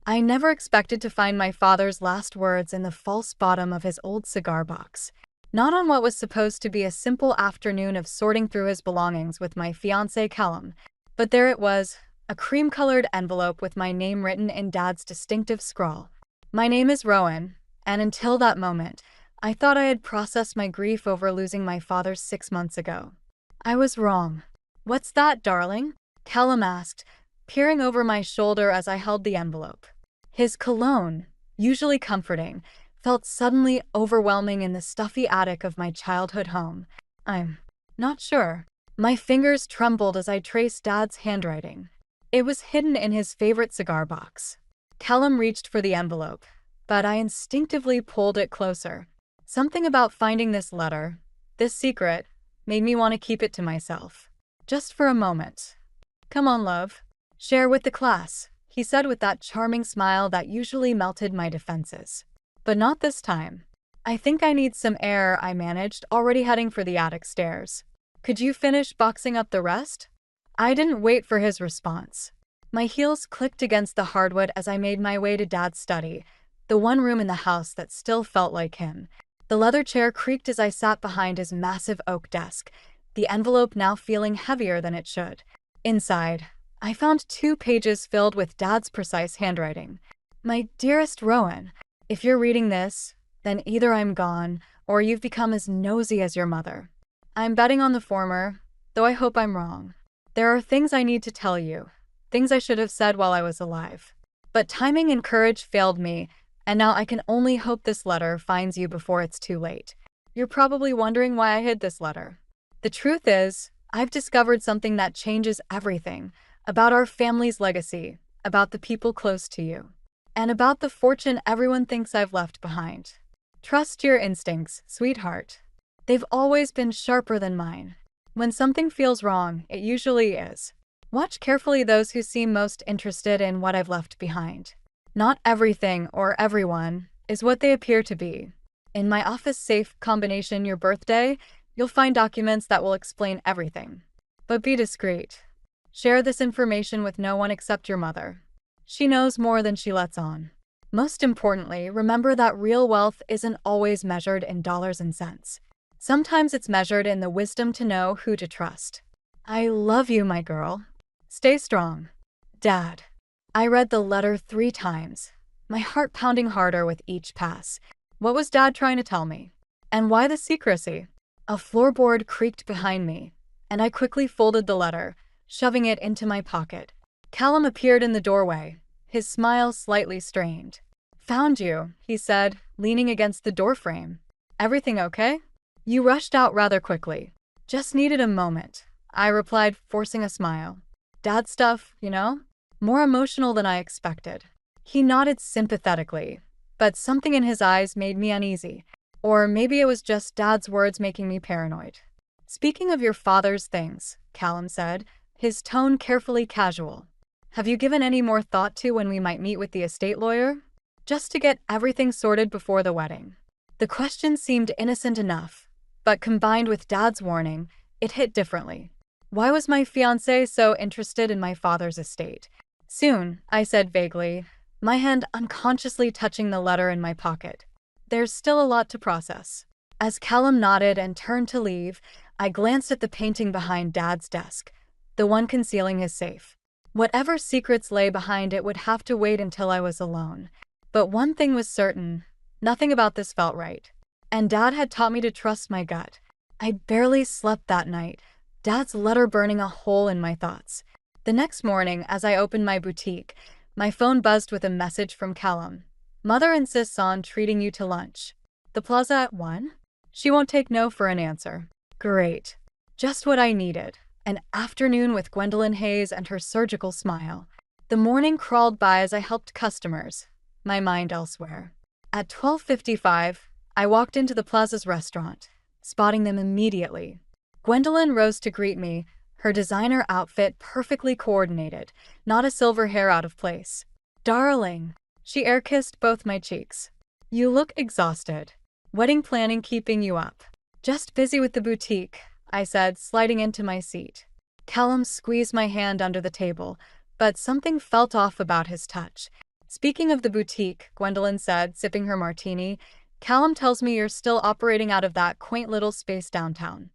I never expected to find my father's last words in the false bottom of his old cigar box. Not on what was supposed to be a simple afternoon of sorting through his belongings with my fiancé Callum, but there it was, a cream-colored envelope with my name written in Dad's distinctive scrawl. My name is Rowan, and until that moment, I thought I had processed my grief over losing my father 6 months ago. I was wrong. "What's that, darling?" Callum asked, peering over my shoulder as I held the envelope. His cologne, usually comforting, felt suddenly overwhelming in the stuffy attic of my childhood home. "I'm not sure." My fingers trembled as I traced Dad's handwriting. It was hidden in his favorite cigar box. Callum reached for the envelope, but I instinctively pulled it closer. Something about finding this letter, this secret, made me want to keep it to myself. Just for a moment. "Come on, love. Share with the class," he said with that charming smile that usually melted my defenses. But not this time. "I think I need some air," I managed, already heading for the attic stairs. "Could you finish boxing up the rest?" I didn't wait for his response. My heels clicked against the hardwood as I made my way to Dad's study, the one room in the house that still felt like him. The leather chair creaked as I sat behind his massive oak desk, the envelope now feeling heavier than it should. Inside, I found 2 pages filled with Dad's precise handwriting. "My dearest Rowan, if you're reading this, then either I'm gone, or you've become as nosy as your mother. I'm betting on the former, though I hope I'm wrong. There are things I need to tell you, things I should have said while I was alive. But timing and courage failed me, and now I can only hope this letter finds you before it's too late. You're probably wondering why I hid this letter. The truth is, I've discovered something that changes everything, about our family's legacy, about the people close to you, and about the fortune everyone thinks I've left behind. Trust your instincts, sweetheart. They've always been sharper than mine. When something feels wrong, it usually is. Watch carefully those who seem most interested in what I've left behind. Not everything or everyone is what they appear to be. In my office safe combination your birthday, you'll find documents that will explain everything. But be discreet. Share this information with no one except your mother. She knows more than she lets on. Most importantly, remember that real wealth isn't always measured in dollars and cents. Sometimes it's measured in the wisdom to know who to trust. I love you, my girl. Stay strong. Dad." I read the letter 3 times, my heart pounding harder with each pass. What was Dad trying to tell me? And why the secrecy? A floorboard creaked behind me, and I quickly folded the letter, shoving it into my pocket. Callum appeared in the doorway, his smile slightly strained. "Found you," he said, leaning against the doorframe. "Everything okay?" "You rushed out rather quickly." "Just needed a moment," I replied, forcing a smile. "Dad stuff, you know? More emotional than I expected." He nodded sympathetically, but something in his eyes made me uneasy. Or maybe it was just Dad's words making me paranoid. "Speaking of your father's things," Callum said, his tone carefully casual. "Have you given any more thought to when we might meet with the estate lawyer? Just to get everything sorted before the wedding." The question seemed innocent enough, but combined with Dad's warning, it hit differently. Why was my fiancé so interested in my father's estate? "Soon," I said vaguely, my hand unconsciously touching the letter in my pocket. "There's still a lot to process." As Callum nodded and turned to leave, I glanced at the painting behind Dad's desk, the one concealing his safe. Whatever secrets lay behind it would have to wait until I was alone. But one thing was certain, nothing about this felt right. And Dad had taught me to trust my gut. I barely slept that night, Dad's letter burning a hole in my thoughts. The next morning, as I opened my boutique, my phone buzzed with a message from Callum. "Mother insists on treating you to lunch. The plaza at 1? She won't take no for an answer." Great. Just what I needed. An afternoon with Gwendolyn Hayes and her surgical smile. The morning crawled by as I helped customers, my mind elsewhere. At 12:55, I walked into the plaza's restaurant, spotting them immediately. Gwendolyn rose to greet me, her designer outfit perfectly coordinated, not a silver hair out of place. "Darling," she air-kissed both my cheeks. "You look exhausted. Wedding planning keeping you up?" "Just busy with the boutique," I said, sliding into my seat. Callum squeezed my hand under the table, but something felt off about his touch. Speaking of the boutique, Gwendolyn said, sipping her martini, Callum tells me you're still operating out of that quaint little space downtown.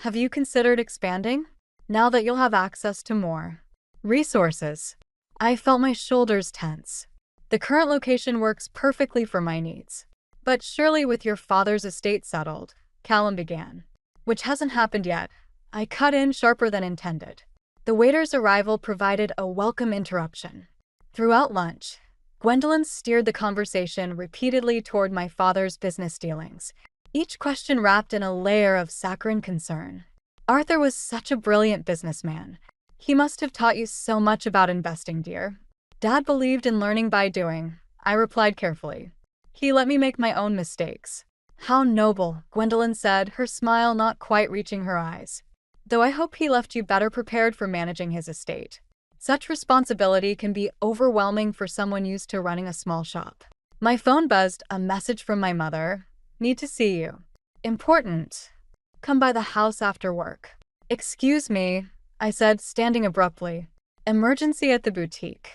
Have you considered expanding? Now that you'll have access to more resources. I felt my shoulders tense. The current location works perfectly for my needs. But surely with your father's estate settled, Callum began. Which hasn't happened yet. I cut in sharper than intended. The waiter's arrival provided a welcome interruption. Throughout lunch, Gwendolyn steered the conversation repeatedly toward my father's business dealings, each question wrapped in a layer of saccharine concern. Arthur was such a brilliant businessman. He must have taught you so much about investing, dear. Dad believed in learning by doing, I replied carefully. He let me make my own mistakes. How noble, Gwendolyn said, her smile not quite reaching her eyes. Though I hope he left you better prepared for managing his estate. Such responsibility can be overwhelming for someone used to running a small shop. My phone buzzed, a message from my mother. Need to see you. Important. Come by the house after work. Excuse me, I said, standing abruptly. Emergency at the boutique.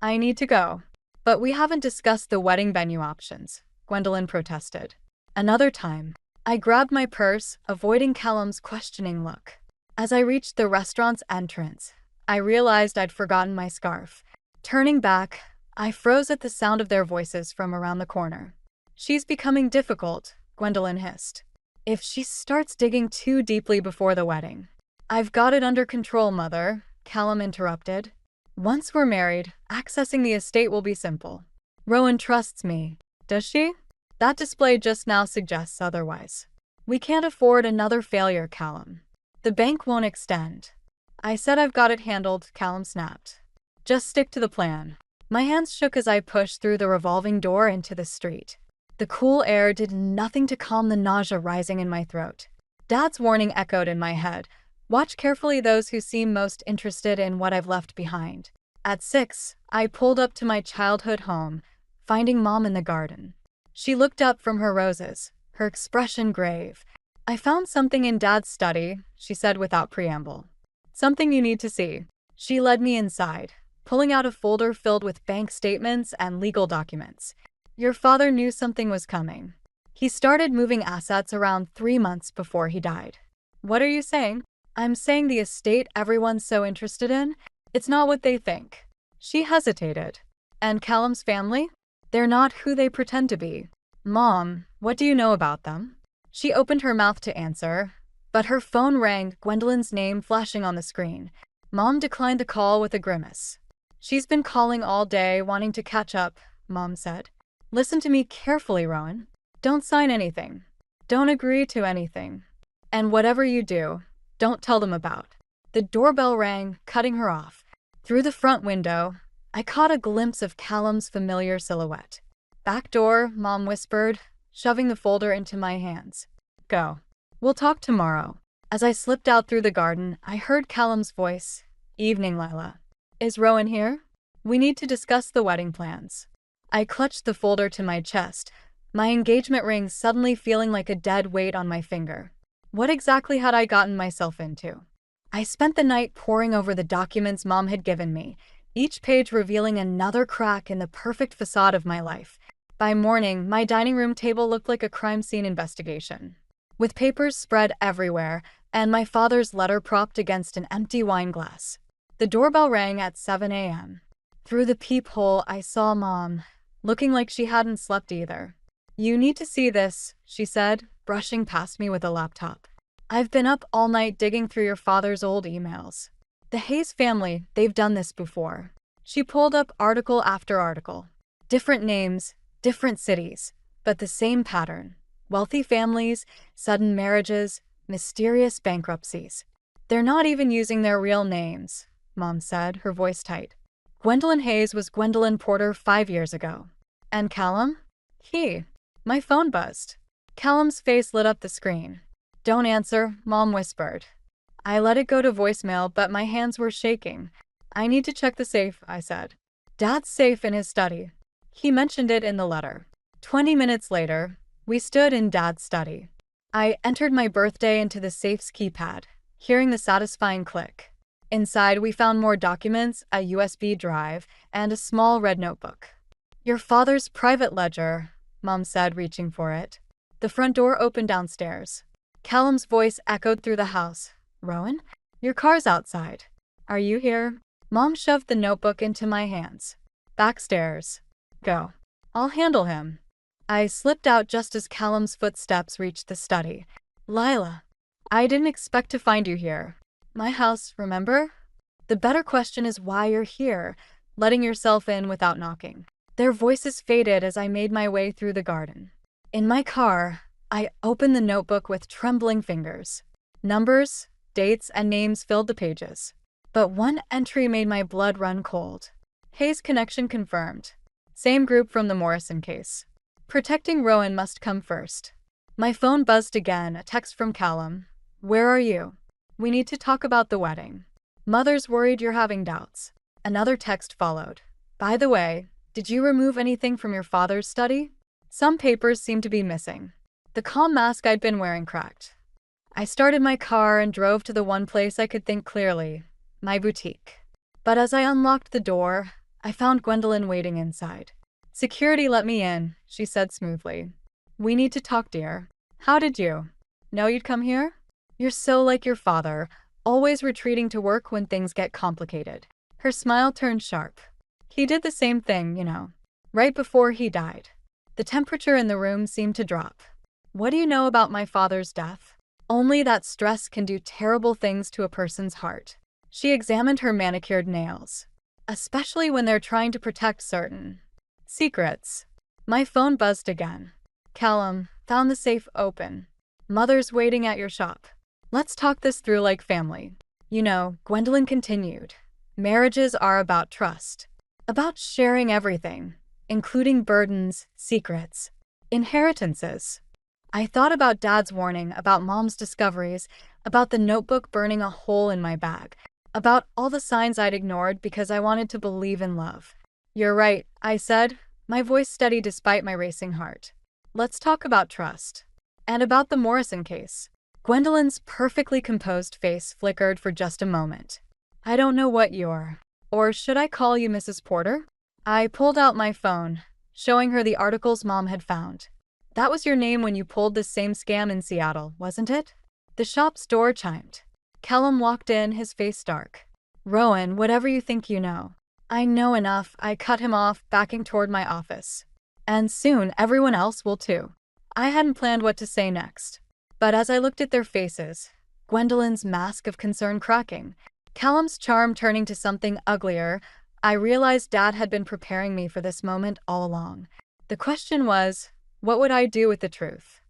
I need to go. But we haven't discussed the wedding venue options, Gwendolyn protested. Another time. I grabbed my purse, avoiding Callum's questioning look. As I reached the restaurant's entrance, I realized I'd forgotten my scarf. Turning back, I froze at the sound of their voices from around the corner. She's becoming difficult, Gwendolyn hissed. If she starts digging too deeply before the wedding. I've got it under control, Mother, Callum interrupted. Once we're married, accessing the estate will be simple. Rowan trusts me. Does she? That display just now suggests otherwise. We can't afford another failure, Callum. The bank won't extend. I said I've got it handled, Callum snapped. Just stick to the plan. My hands shook as I pushed through the revolving door into the street. The cool air did nothing to calm the nausea rising in my throat. Dad's warning echoed in my head. Watch carefully those who seem most interested in what I've left behind. At 6, I pulled up to my childhood home, finding Mom in the garden. She looked up from her roses, her expression grave. I found something in Dad's study, she said without preamble. Something you need to see. She led me inside, pulling out a folder filled with bank statements and legal documents. Your father knew something was coming. He started moving assets around 3 months before he died. What are you saying? I'm saying the estate everyone's so interested in, it's not what they think. She hesitated. And Callum's family? They're not who they pretend to be. Mom, what do you know about them? She opened her mouth to answer, but her phone rang, Gwendolyn's name flashing on the screen. Mom declined the call with a grimace. She's been calling all day, wanting to catch up, Mom said. Listen to me carefully, Rowan. Don't sign anything. Don't agree to anything. And whatever you do, don't tell them about. The doorbell rang, cutting her off. Through the front window, I caught a glimpse of Callum's familiar silhouette. Back door, Mom whispered, shoving the folder into my hands. Go. We'll talk tomorrow. As I slipped out through the garden, I heard Callum's voice. Evening, Lila. Is Rowan here? We need to discuss the wedding plans. I clutched the folder to my chest, my engagement ring suddenly feeling like a dead weight on my finger. What exactly had I gotten myself into? I spent the night poring over the documents Mom had given me, each page revealing another crack in the perfect facade of my life. By morning, my dining room table looked like a crime scene investigation, with papers spread everywhere and my father's letter propped against an empty wine glass. The doorbell rang at 7 a.m. Through the peephole, I saw Mom, looking like she hadn't slept either. You need to see this, she said, brushing past me with a laptop. I've been up all night digging through your father's old emails. The Hayes family, they've done this before. She pulled up article after article. Different names, different cities, but the same pattern. Wealthy families, sudden marriages, mysterious bankruptcies. They're not even using their real names, Mom said, her voice tight. Gwendolyn Hayes was Gwendolyn Porter 5 years ago. And Callum? My phone buzzed. Callum's face lit up the screen. Don't answer, Mom whispered. I let it go to voicemail, but my hands were shaking. I need to check the safe, I said. Dad's safe in his study. He mentioned it in the letter. 20 minutes later, we stood in Dad's study. I entered my birthday into the safe's keypad, hearing the satisfying click. Inside, we found more documents, a USB drive, and a small red notebook. Your father's private ledger, Mom said, reaching for it. The front door opened downstairs. Callum's voice echoed through the house. Rowan? Your car's outside. Are you here? Mom shoved the notebook into my hands. Backstairs. Go. I'll handle him. I slipped out just as Callum's footsteps reached the study. Lila. I didn't expect to find you here. My house, remember? The better question is why you're here, letting yourself in without knocking. Their voices faded as I made my way through the garden. In my car, I opened the notebook with trembling fingers. Numbers, dates, and names filled the pages. But one entry made my blood run cold. Hayes connection confirmed. Same group from the Morrison case. Protecting Rowan must come first. My phone buzzed again, a text from Callum. Where are you? We need to talk about the wedding. Mother's worried you're having doubts. Another text followed. By the way, did you remove anything from your father's study? Some papers seemed to be missing. The calm mask I'd been wearing cracked. I started my car and drove to the one place I could think clearly, my boutique. But as I unlocked the door, I found Gwendolyn waiting inside. Security let me in, she said smoothly. We need to talk, dear. How did you know you'd come here? You're so like your father, always retreating to work when things get complicated. Her smile turned sharp. He did the same thing, you know, right before he died. The temperature in the room seemed to drop. What do you know about my father's death? Only that stress can do terrible things to a person's heart. She examined her manicured nails. Especially when they're trying to protect certain secrets. My phone buzzed again. Callum, found the safe open. Mother's waiting at your shop. Let's talk this through like family. You know, Gwendolyn continued. Marriages are about trust. About sharing everything, including burdens, secrets, inheritances. I thought about Dad's warning, about Mom's discoveries, about the notebook burning a hole in my bag, about all the signs I'd ignored because I wanted to believe in love. You're right, I said, my voice steady despite my racing heart. Let's talk about trust. And about the Morrison case. Gwendolyn's perfectly composed face flickered for just a moment. I don't know what you're. Or should I call you Mrs. Porter? I pulled out my phone, showing her the articles Mom had found. That was your name when you pulled this same scam in Seattle, wasn't it? The shop's door chimed. Callum walked in, his face dark. Rowan, whatever you think you know. I know enough, I cut him off, backing toward my office. And soon everyone else will too. I hadn't planned what to say next. But as I looked at their faces, Gwendolyn's mask of concern cracking, Callum's charm turning to something uglier, I realized Dad had been preparing me for this moment all along. The question was, what would I do with the truth?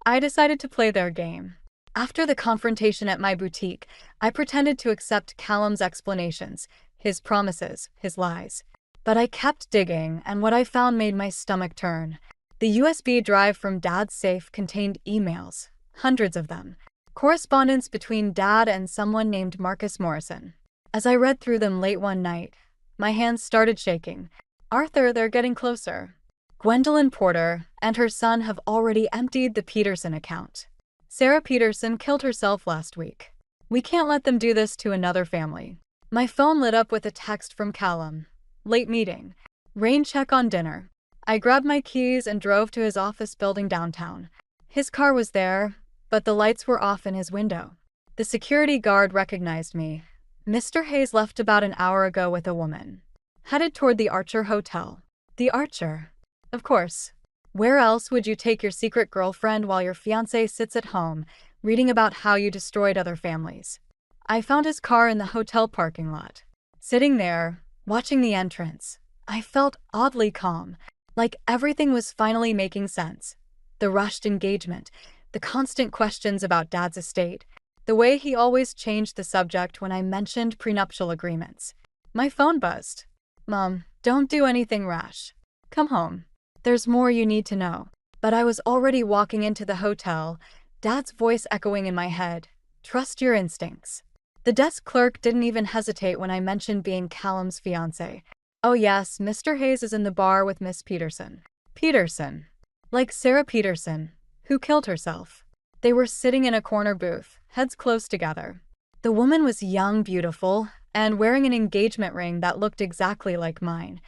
I decided to play their game. After the confrontation at my boutique, I pretended to accept Callum's explanations, his promises, his lies. But I kept digging, and what I found made my stomach turn. The USB drive from Dad's safe contained emails, hundreds of them. Correspondence between Dad and someone named Marcus Morrison. As I read through them late one night, my hands started shaking. Arthur, they're getting closer. Gwendolyn Porter and her son have already emptied the Peterson account. Sarah Peterson killed herself last week. We can't let them do this to another family. My phone lit up with a text from Callum. Late meeting. Rain check on dinner. I grabbed my keys and drove to his office building downtown. His car was there, but the lights were off in his window. The security guard recognized me. Mr. Hayes left about an hour ago with a woman. Headed toward the Archer Hotel. The Archer. Of course. Where else would you take your secret girlfriend while your fiancé sits at home, reading about how you destroyed other families? I found his car in the hotel parking lot. Sitting there, watching the entrance, I felt oddly calm, like everything was finally making sense. The rushed engagement, the constant questions about Dad's estate, the way he always changed the subject when I mentioned prenuptial agreements. My phone buzzed. Mom, don't do anything rash. Come home. There's more you need to know. But I was already walking into the hotel, Dad's voice echoing in my head. Trust your instincts. The desk clerk didn't even hesitate when I mentioned being Callum's fiancé. Oh yes, Mr. Hayes is in the bar with Miss Peterson. Peterson. Like Sarah Peterson, who killed herself. They were sitting in a corner booth, heads close together. The woman was young, beautiful, and wearing an engagement ring that looked exactly like mine.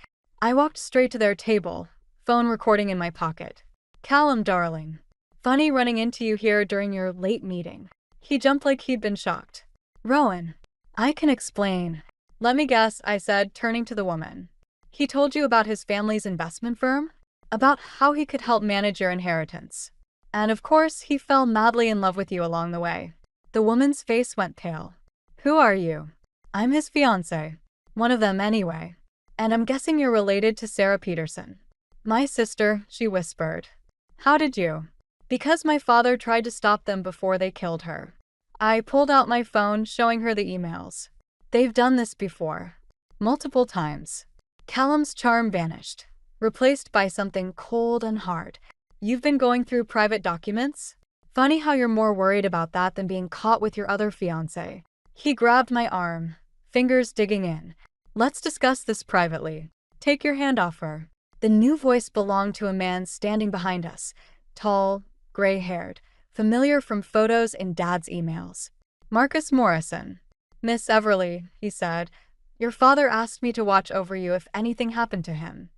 I walked straight to their table, phone recording in my pocket. Callum, darling. Funny running into you here during your late meeting. He jumped like he'd been shocked. Rowan. I can explain. Let me guess, I said, turning to the woman. He told you about his family's investment firm? About how he could help manage your inheritance. And of course, he fell madly in love with you along the way. The woman's face went pale. Who are you? I'm his fiancé. One of them anyway. And I'm guessing you're related to Sarah Peterson. My sister, she whispered. How did you? Because my father tried to stop them before they killed her. I pulled out my phone, showing her the emails. They've done this before. Multiple times. Callum's charm vanished, replaced by something cold and hard. You've been going through private documents? Funny how you're more worried about that than being caught with your other fiancé. He grabbed my arm, fingers digging in. Let's discuss this privately. Take your hand off her. The new voice belonged to a man standing behind us, tall, gray-haired, familiar from photos in Dad's emails. Marcus Morrison. Miss Everly, he said, your father asked me to watch over you if anything happened to him.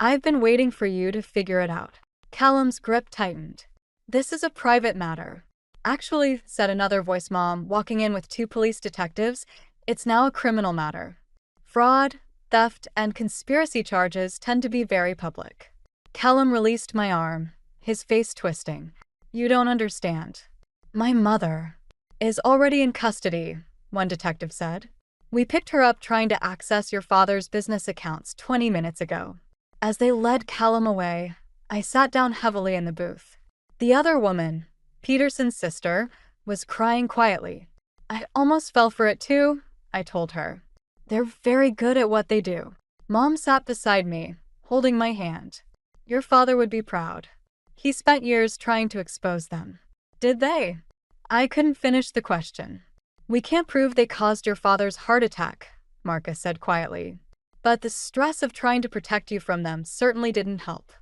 I've been waiting for you to figure it out. Callum's grip tightened. This is a private matter. Actually, said another voice mom, walking in with 2 police detectives, it's now a criminal matter. Fraud, theft, and conspiracy charges tend to be very public. Callum released my arm, his face twisting. You don't understand. My mother is already in custody, one detective said. We picked her up trying to access your father's business accounts 20 minutes ago. As they led Callum away, I sat down heavily in the booth. The other woman, Peterson's sister, was crying quietly. I almost fell for it too, I told her. They're very good at what they do. Mom sat beside me, holding my hand. Your father would be proud. He spent years trying to expose them. Did they? I couldn't finish the question. We can't prove they caused your father's heart attack, Marcus said quietly. But the stress of trying to protect you from them certainly didn't help.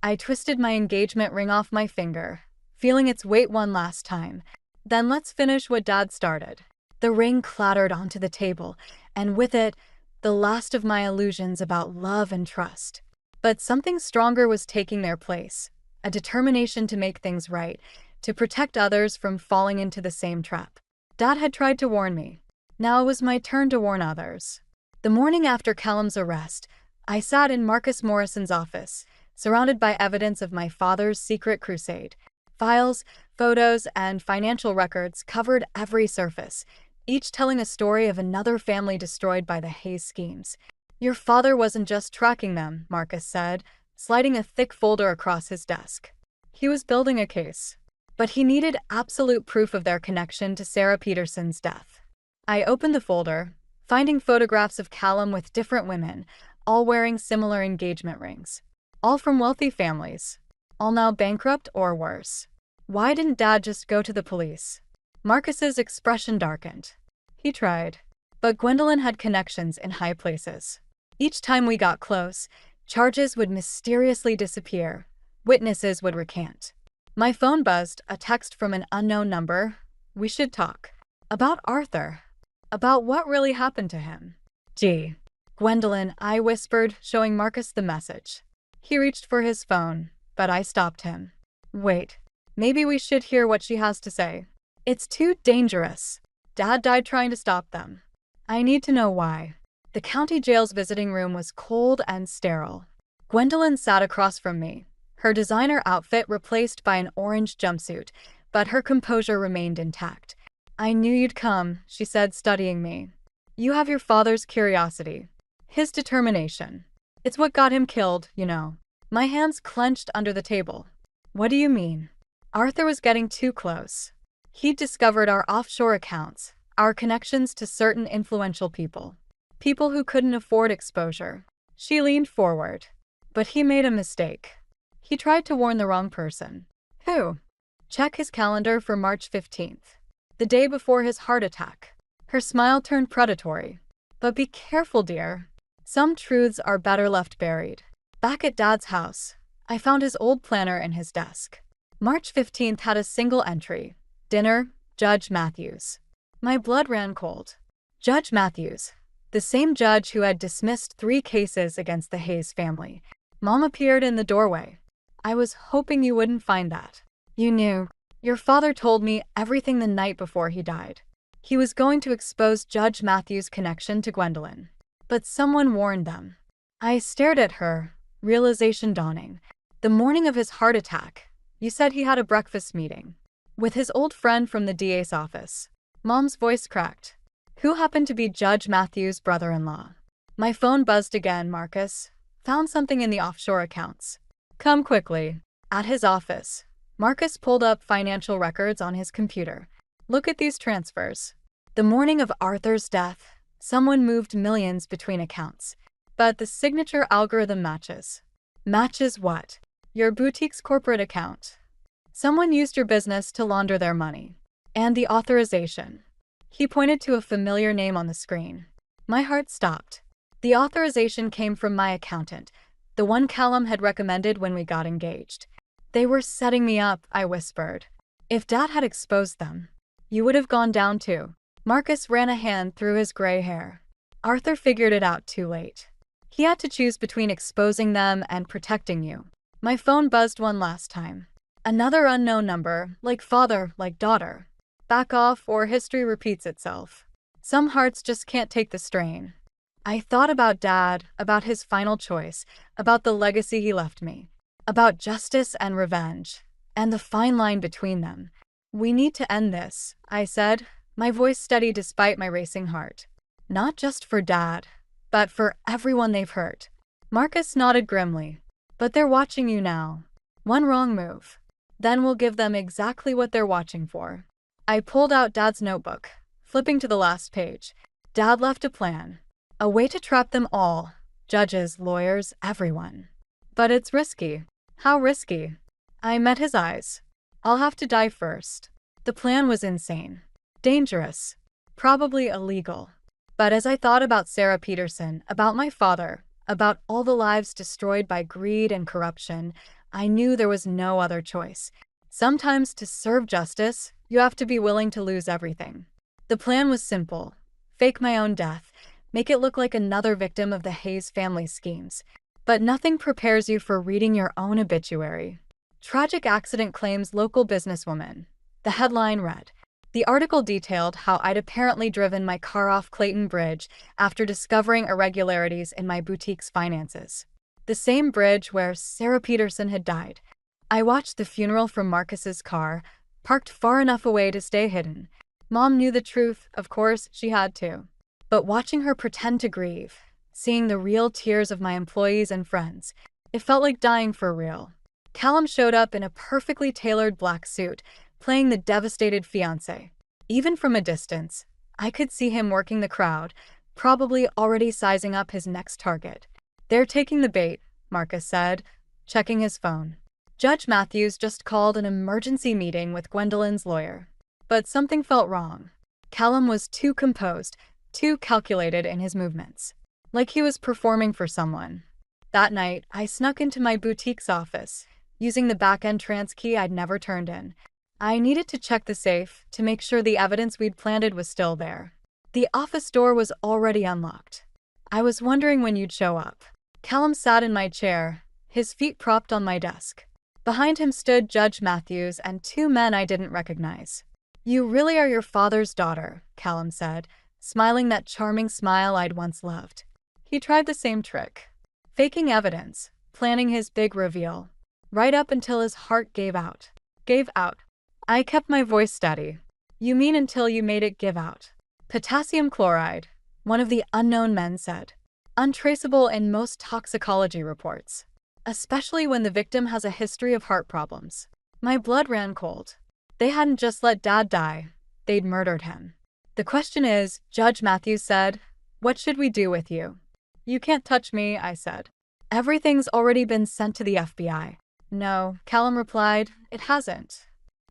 I twisted my engagement ring off my finger, feeling its weight one last time. Then let's finish what Dad started. The ring clattered onto the table, and with it, the last of my illusions about love and trust. But something stronger was taking their place, a determination to make things right, to protect others from falling into the same trap. Dad had tried to warn me. Now it was my turn to warn others. The morning after Callum's arrest, I sat in Marcus Morrison's office, surrounded by evidence of my father's secret crusade. Files, photos, and financial records covered every surface, each telling a story of another family destroyed by the Hayes schemes. Your father wasn't just tracking them, Marcus said, sliding a thick folder across his desk. He was building a case. But he needed absolute proof of their connection to Sarah Peterson's death. I opened the folder, finding photographs of Callum with different women, all wearing similar engagement rings. All from wealthy families. All now bankrupt or worse. Why didn't Dad just go to the police? Marcus's expression darkened. He tried. But Gwendolyn had connections in high places. Each time we got close, charges would mysteriously disappear. Witnesses would recant. My phone buzzed, a text from an unknown number. We should talk. About Arthur. About what really happened to him. Gee. Gwendolyn, I whispered, showing Marcus the message. He reached for his phone, but I stopped him. Wait. Maybe we should hear what she has to say. It's too dangerous. Dad died trying to stop them. I need to know why. The county jail's visiting room was cold and sterile. Gwendolyn sat across from me, her designer outfit replaced by an orange jumpsuit, but her composure remained intact. I knew you'd come, she said, studying me. You have your father's curiosity. His determination. It's what got him killed, you know. My hands clenched under the table. What do you mean? Arthur was getting too close. He'd discovered our offshore accounts, our connections to certain influential people. People who couldn't afford exposure. She leaned forward. But he made a mistake. He tried to warn the wrong person. Who? Check his calendar for March 15th. The day before his heart attack. Her smile turned predatory. But be careful, dear. Some truths are better left buried. Back at Dad's house, I found his old planner in his desk. March 15th had a single entry. Dinner, Judge Matthews. My blood ran cold. Judge Matthews. The same judge who had dismissed 3 cases against the Hayes family. Mom appeared in the doorway. I was hoping you wouldn't find that. You knew. Your father told me everything the night before he died. He was going to expose Judge Matthews' connection to Gwendolyn. But someone warned them. I stared at her, realization dawning. The morning of his heart attack, you said he had a breakfast meeting with his old friend from the DA's office. Mom's voice cracked. Who happened to be Judge Matthews' brother-in-law? My phone buzzed again, Marcus. Found something in the offshore accounts. Come quickly. At his office, Marcus pulled up financial records on his computer. Look at these transfers. The morning of Arthur's death, someone moved millions between accounts. But the signature algorithm matches. Matches what? Your boutique's corporate account. Someone used your business to launder their money. And the authorization. He pointed to a familiar name on the screen. My heart stopped. The authorization came from my accountant, the one Callum had recommended when we got engaged. They were setting me up, I whispered. If Dad had exposed them, you would have gone down too. Marcus ran a hand through his gray hair. Arthur figured it out too late. He had to choose between exposing them and protecting you. My phone buzzed one last time. Another unknown number, like father, like daughter. Back off or history repeats itself. Some hearts just can't take the strain. I thought about Dad, about his final choice, about the legacy he left me, about justice and revenge, and the fine line between them. We need to end this, I said, my voice steady despite my racing heart. Not just for Dad, but for everyone they've hurt. Marcus nodded grimly. But they're watching you now. One wrong move. Then we'll give them exactly what they're watching for. I pulled out Dad's notebook, flipping to the last page. Dad left a plan. A way to trap them all. Judges, lawyers, everyone. But it's risky. How risky? I met his eyes. I'll have to die first. The plan was insane. Dangerous. Probably illegal. But as I thought about Sarah Peterson, about my father, about all the lives destroyed by greed and corruption, I knew there was no other choice. Sometimes to serve justice, you have to be willing to lose everything. The plan was simple. Fake my own death. Make it look like another victim of the Hayes family schemes. But nothing prepares you for reading your own obituary. Tragic accident claims local businesswoman. The headline read. The article detailed how I'd apparently driven my car off Clayton Bridge after discovering irregularities in my boutique's finances. The same bridge where Sarah Peterson had died. I watched the funeral from Marcus's car, parked far enough away to stay hidden. Mom knew the truth, of course, she had to. But watching her pretend to grieve, seeing the real tears of my employees and friends, it felt like dying for real. Callum showed up in a perfectly tailored black suit, playing the devastated fiancé. Even from a distance, I could see him working the crowd, probably already sizing up his next target. They're taking the bait, Marcus said, checking his phone. Judge Matthews just called an emergency meeting with Gwendolyn's lawyer. But something felt wrong. Callum was too composed, too calculated in his movements. Like he was performing for someone. That night, I snuck into my boutique's office, using the back entrance key I'd never turned in. I needed to check the safe to make sure the evidence we'd planted was still there. The office door was already unlocked. I was wondering when you'd show up. Callum sat in my chair, his feet propped on my desk. Behind him stood Judge Matthews and 2 men I didn't recognize. You really are your father's daughter, Callum said, smiling that charming smile I'd once loved. He tried the same trick. Faking evidence, planning his big reveal. Right up until his heart gave out. Gave out. I kept my voice steady. You mean until you made it give out. Potassium chloride, one of the unknown men said. Untraceable in most toxicology reports. Especially when the victim has a history of heart problems. My blood ran cold. They hadn't just let Dad die. They'd murdered him. The question is, Judge Matthews said, what should we do with you? You can't touch me, I said. Everything's already been sent to the FBI. No, Callum replied, it hasn't.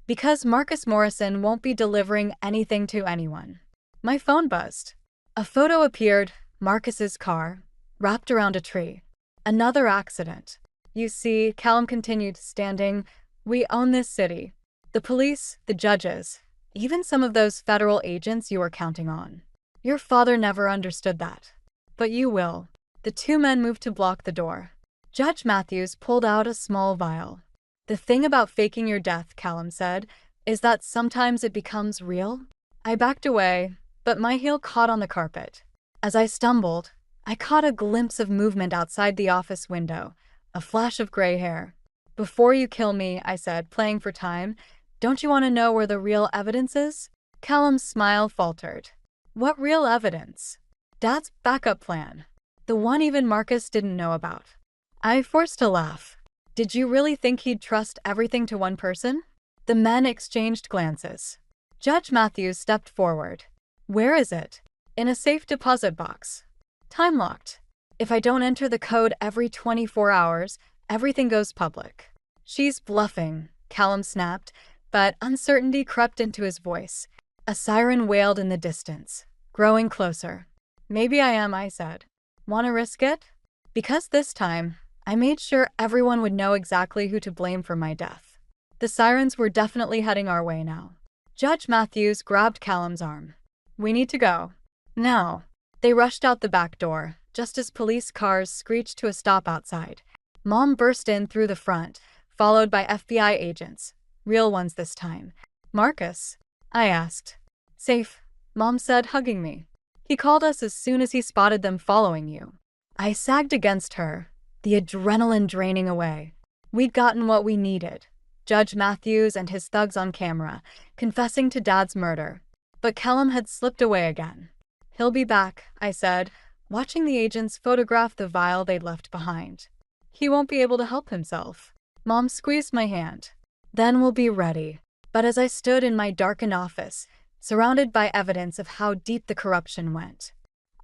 Because Marcus Morrison won't be delivering anything to anyone. My phone buzzed. A photo appeared, Marcus's car, wrapped around a tree. Another accident. You see, Callum continued, standing, we own this city. The police, the judges, even some of those federal agents you were counting on. Your father never understood that. But you will. The two men moved to block the door. Judge Matthews pulled out a small vial. The thing about faking your death, Callum said, is that sometimes it becomes real. I backed away, but my heel caught on the carpet. As I stumbled, I caught a glimpse of movement outside the office window, a flash of gray hair. Before you kill me, I said, playing for time, don't you want to know where the real evidence is? Callum's smile faltered. What real evidence? Dad's backup plan. The one even Marcus didn't know about. I forced a laugh. Did you really think he'd trust everything to one person? The men exchanged glances. Judge Matthews stepped forward. Where is it? In a safe deposit box. Time locked. If I don't enter the code every 24 hours, everything goes public. She's bluffing, Callum snapped, but uncertainty crept into his voice. A siren wailed in the distance, growing closer. Maybe I am, I said. Wanna risk it? Because this time, I made sure everyone would know exactly who to blame for my death. The sirens were definitely heading our way now. Judge Matthews grabbed Callum's arm. We need to go. Now. They rushed out the back door, just as police cars screeched to a stop outside. Mom burst in through the front, followed by FBI agents. Real ones this time. Marcus? I asked. Safe, Mom said, hugging me. He called us as soon as he spotted them following you. I sagged against her, the adrenaline draining away. We'd gotten what we needed. Judge Matthews and his thugs on camera, confessing to Dad's murder. But Callum had slipped away again. He'll be back, I said, watching the agents photograph the vial they'd left behind. He won't be able to help himself. Mom squeezed my hand. Then we'll be ready. But as I stood in my darkened office, surrounded by evidence of how deep the corruption went,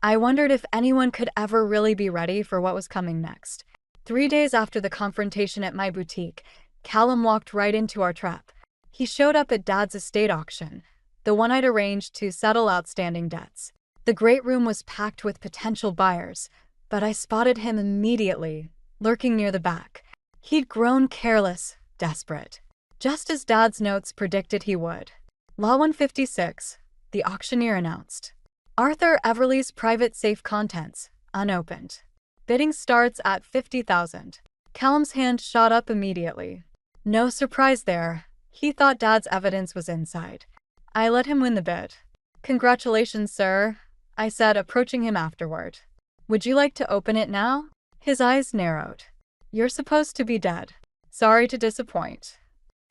I wondered if anyone could ever really be ready for what was coming next. 3 days after the confrontation at my boutique, Callum walked right into our trap. He showed up at Dad's estate auction, the one I'd arranged to settle outstanding debts. The great room was packed with potential buyers, but I spotted him immediately, lurking near the back. He'd grown careless, desperate, just as Dad's notes predicted he would. Law 156, the auctioneer announced. Arthur Everly's private safe contents, unopened. Bidding starts at $50,000. Callum's hand shot up immediately. No surprise there. He thought Dad's evidence was inside. I let him win the bid. Congratulations, sir, I said, approaching him afterward. Would you like to open it now? His eyes narrowed. You're supposed to be dead. Sorry to disappoint.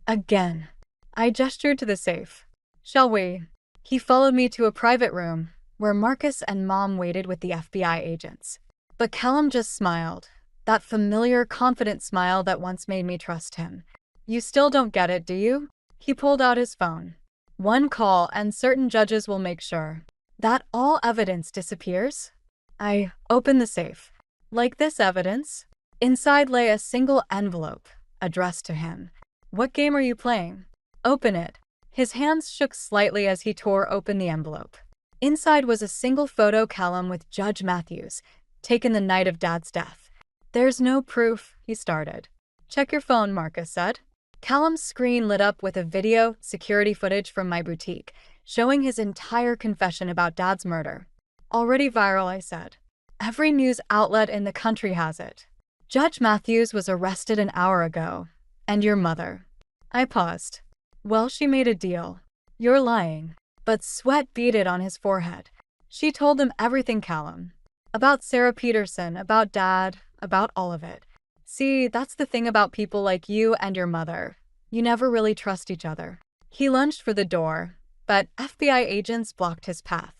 Again. I gestured to the safe. Shall we? He followed me to a private room, where Marcus and Mom waited with the FBI agents. But Callum just smiled. That familiar, confident smile that once made me trust him. You still don't get it, do you? He pulled out his phone. One call and certain judges will make sure that all evidence disappears. I opened the safe. Like this evidence? Inside lay a single envelope, addressed to him. What game are you playing? Open it. His hands shook slightly as he tore open the envelope. Inside was a single photo Callum with Judge Matthews, taken the night of Dad's death. There's no proof, he started. Check your phone, Marcus said. Callum's screen lit up with a video security footage from my boutique, showing his entire confession about Dad's murder. Already viral, I said. Every news outlet in the country has it. Judge Matthews was arrested an hour ago. And your mother. I paused. Well, she made a deal. You're lying. But sweat beaded on his forehead. She told him everything, Callum. About Sarah Peterson, about Dad, about all of it. See, that's the thing about people like you and your mother. You never really trust each other. He lunged for the door, but FBI agents blocked his path.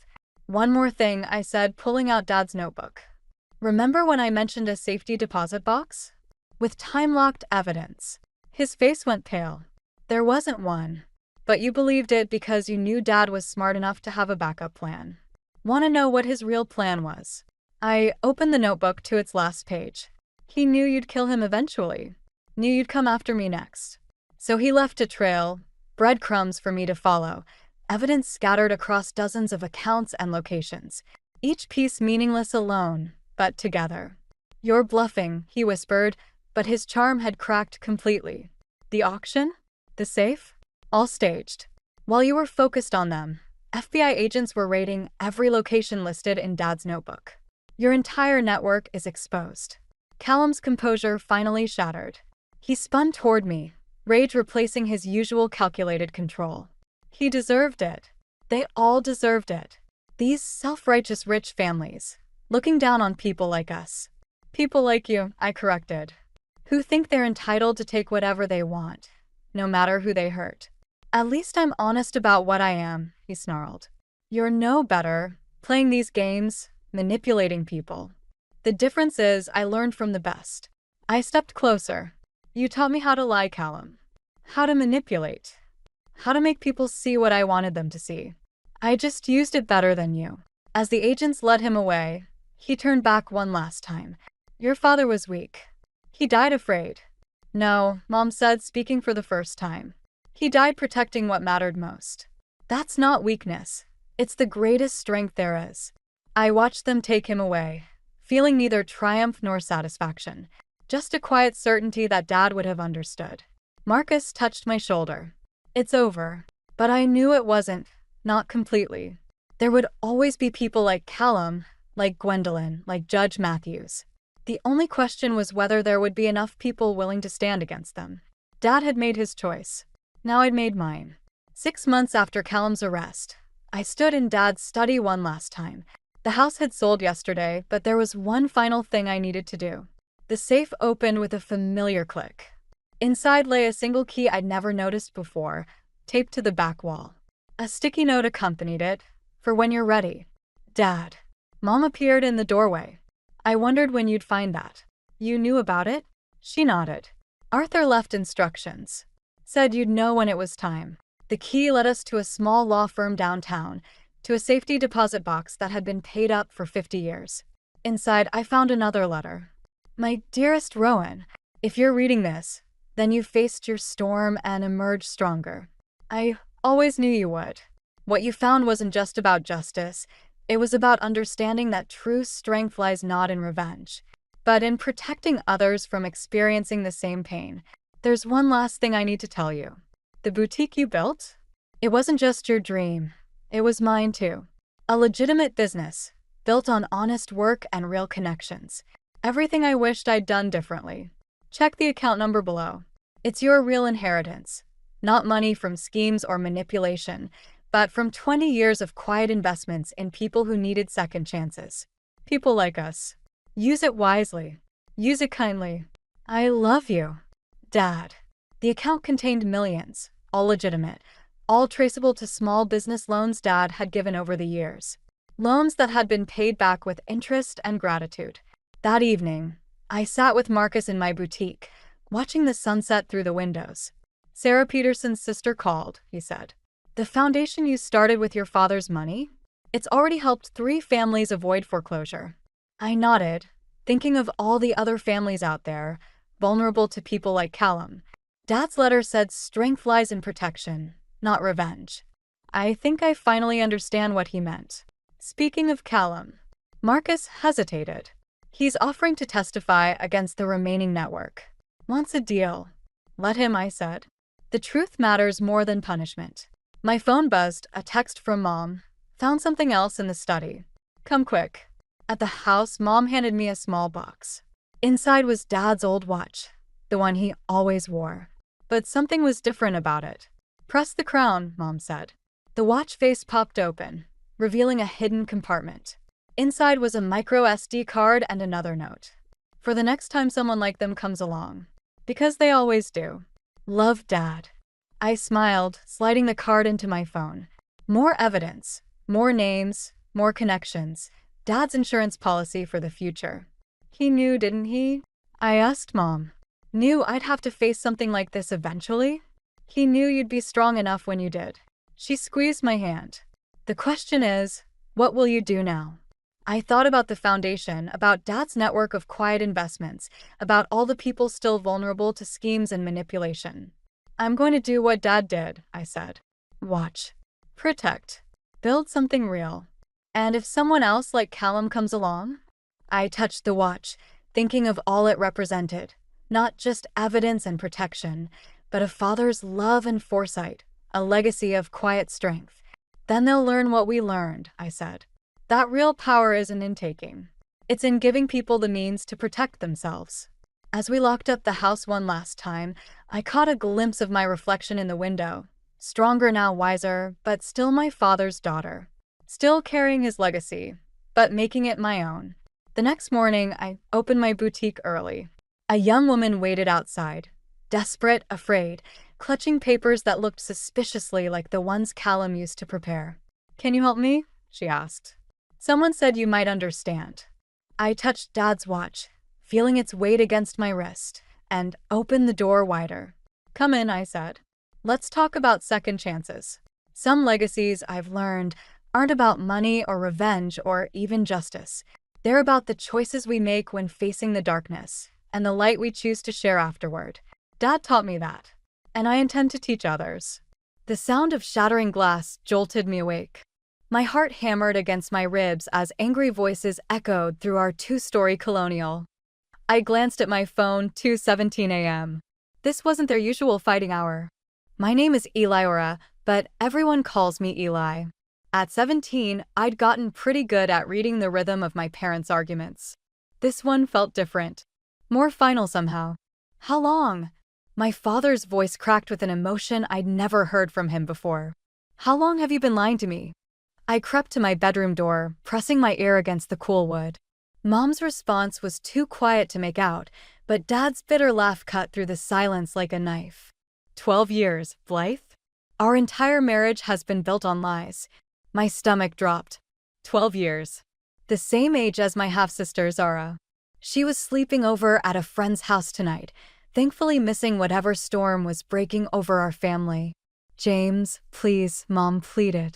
One more thing, I said, pulling out Dad's notebook. Remember when I mentioned a safety deposit box? With time-locked evidence. His face went pale. There wasn't one. But you believed it because you knew Dad was smart enough to have a backup plan. Want to know what his real plan was? I opened the notebook to its last page. He knew you'd kill him eventually. Knew you'd come after me next. So he left a trail, breadcrumbs for me to follow, evidence scattered across dozens of accounts and locations, each piece meaningless alone, but together. You're bluffing, he whispered, but his charm had cracked completely. The auction? The safe? All staged. While you were focused on them, FBI agents were raiding every location listed in Dad's notebook. Your entire network is exposed. Callum's composure finally shattered. He spun toward me, rage replacing his usual calculated control. He deserved it. They all deserved it. These self-righteous rich families, looking down on people like us. People like you, I corrected, who think they're entitled to take whatever they want, no matter who they hurt. At least I'm honest about what I am, he snarled. You're no better, playing these games, manipulating people. The difference is I learned from the best. I stepped closer. You taught me how to lie, Callum. How to manipulate. How to make people see what I wanted them to see. I just used it better than you. As the agents led him away, he turned back one last time. Your father was weak. He died afraid. No, Mom said, speaking for the first time. He died protecting what mattered most. That's not weakness. It's the greatest strength there is. I watched them take him away, feeling neither triumph nor satisfaction, just a quiet certainty that Dad would have understood. Marcus touched my shoulder. It's over. But I knew it wasn't. Not completely. There would always be people like Callum, like Gwendolyn, like Judge Matthews. The only question was whether there would be enough people willing to stand against them. Dad had made his choice. Now I'd made mine. 6 months after Callum's arrest, I stood in Dad's study one last time. The house had sold yesterday, but there was one final thing I needed to do. The safe opened with a familiar click. Inside lay a single key I'd never noticed before, taped to the back wall. A sticky note accompanied it, for when you're ready. Dad. Mom appeared in the doorway. I wondered when you'd find that. You knew about it? She nodded. Arthur left instructions. Said you'd know when it was time. The key led us to a small law firm downtown, to a safety deposit box that had been paid up for 50 years. Inside, I found another letter. My dearest Rowan, if you're reading this, then you faced your storm and emerged stronger. I always knew you would. What you found wasn't just about justice. It was about understanding that true strength lies not in revenge, but in protecting others from experiencing the same pain. There's one last thing I need to tell you. The boutique you built? It wasn't just your dream. It was mine too. A legitimate business, built on honest work and real connections. Everything I wished I'd done differently. Check the account number below. It's your real inheritance. Not money from schemes or manipulation, but from 20 years of quiet investments in people who needed second chances. People like us. Use it wisely. Use it kindly. I love you, Dad. The account contained millions, all legitimate, all traceable to small business loans Dad had given over the years. Loans that had been paid back with interest and gratitude. That evening, I sat with Marcus in my boutique, watching the sunset through the windows. Sarah Peterson's sister called, he said. The foundation you started with your father's money? It's already helped 3 families avoid foreclosure. I nodded, thinking of all the other families out there, vulnerable to people like Callum. Dad's letter said strength lies in protection, not revenge. I think I finally understand what he meant. Speaking of Callum, Marcus hesitated. He's offering to testify against the remaining network. Wants a deal. Let him, I said. The truth matters more than punishment. My phone buzzed, a text from Mom. Found something else in the study. Come quick. At the house, Mom handed me a small box. Inside was Dad's old watch, the one he always wore. But something was different about it. Press the crown, Mom said. The watch face popped open, revealing a hidden compartment. Inside was a micro SD card and another note. For the next time someone like them comes along. Because they always do. Love, Dad. I smiled, sliding the card into my phone. More evidence, more names, more connections. Dad's insurance policy for the future. He knew, didn't he? I asked Mom. Knew I'd have to face something like this eventually? He knew you'd be strong enough when you did. She squeezed my hand. The question is, what will you do now? I thought about the foundation, about Dad's network of quiet investments, about all the people still vulnerable to schemes and manipulation. I'm going to do what Dad did, I said. Watch. Protect. Build something real. And if someone else like Callum comes along? I touched the watch, thinking of all it represented. Not just evidence and protection, but a father's love and foresight, a legacy of quiet strength. Then they'll learn what we learned, I said. That real power isn't in taking. It's in giving people the means to protect themselves. As we locked up the house one last time, I caught a glimpse of my reflection in the window. Stronger now, wiser, but still my father's daughter. Still carrying his legacy, but making it my own. The next morning, I opened my boutique early. A young woman waited outside, desperate, afraid, clutching papers that looked suspiciously like the ones Callum used to prepare. "Can you help me?" she asked. "Someone said you might understand." I touched Dad's watch, feeling its weight against my wrist, and opened the door wider. "Come in," I said. "Let's talk about second chances. Some legacies, I've learned, aren't about money or revenge or even justice. They're about the choices we make when facing the darkness, and the light we choose to share afterward. Dad taught me that, and I intend to teach others." The sound of shattering glass jolted me awake. My heart hammered against my ribs as angry voices echoed through our two-story colonial. I glanced at my phone, 2:17 a.m. This wasn't their usual fighting hour. My name is Eliora, but everyone calls me Eli. At 17, I'd gotten pretty good at reading the rhythm of my parents' arguments. This one felt different, more final somehow. "How long?" My father's voice cracked with an emotion I'd never heard from him before. "How long have you been lying to me?" I crept to my bedroom door, pressing my ear against the cool wood. Mom's response was too quiet to make out, but Dad's bitter laugh cut through the silence like a knife. 12 years, Blythe? Our entire marriage has been built on lies. My stomach dropped. 12 years. The same age as my half-sister, Zara. She was sleeping over at a friend's house tonight, thankfully missing whatever storm was breaking over our family. "James, please," Mom pleaded.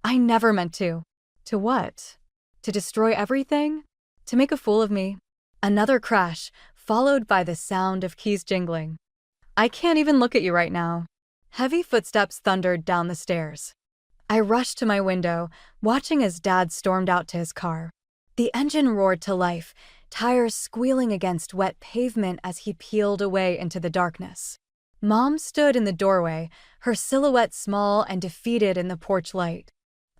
"I never meant to." "To what? To destroy everything? To make a fool of me?" Another crash, followed by the sound of keys jingling. "I can't even look at you right now." Heavy footsteps thundered down the stairs. I rushed to my window, watching as Dad stormed out to his car. The engine roared to life, tires squealing against wet pavement as he peeled away into the darkness. Mom stood in the doorway, her silhouette small and defeated in the porch light.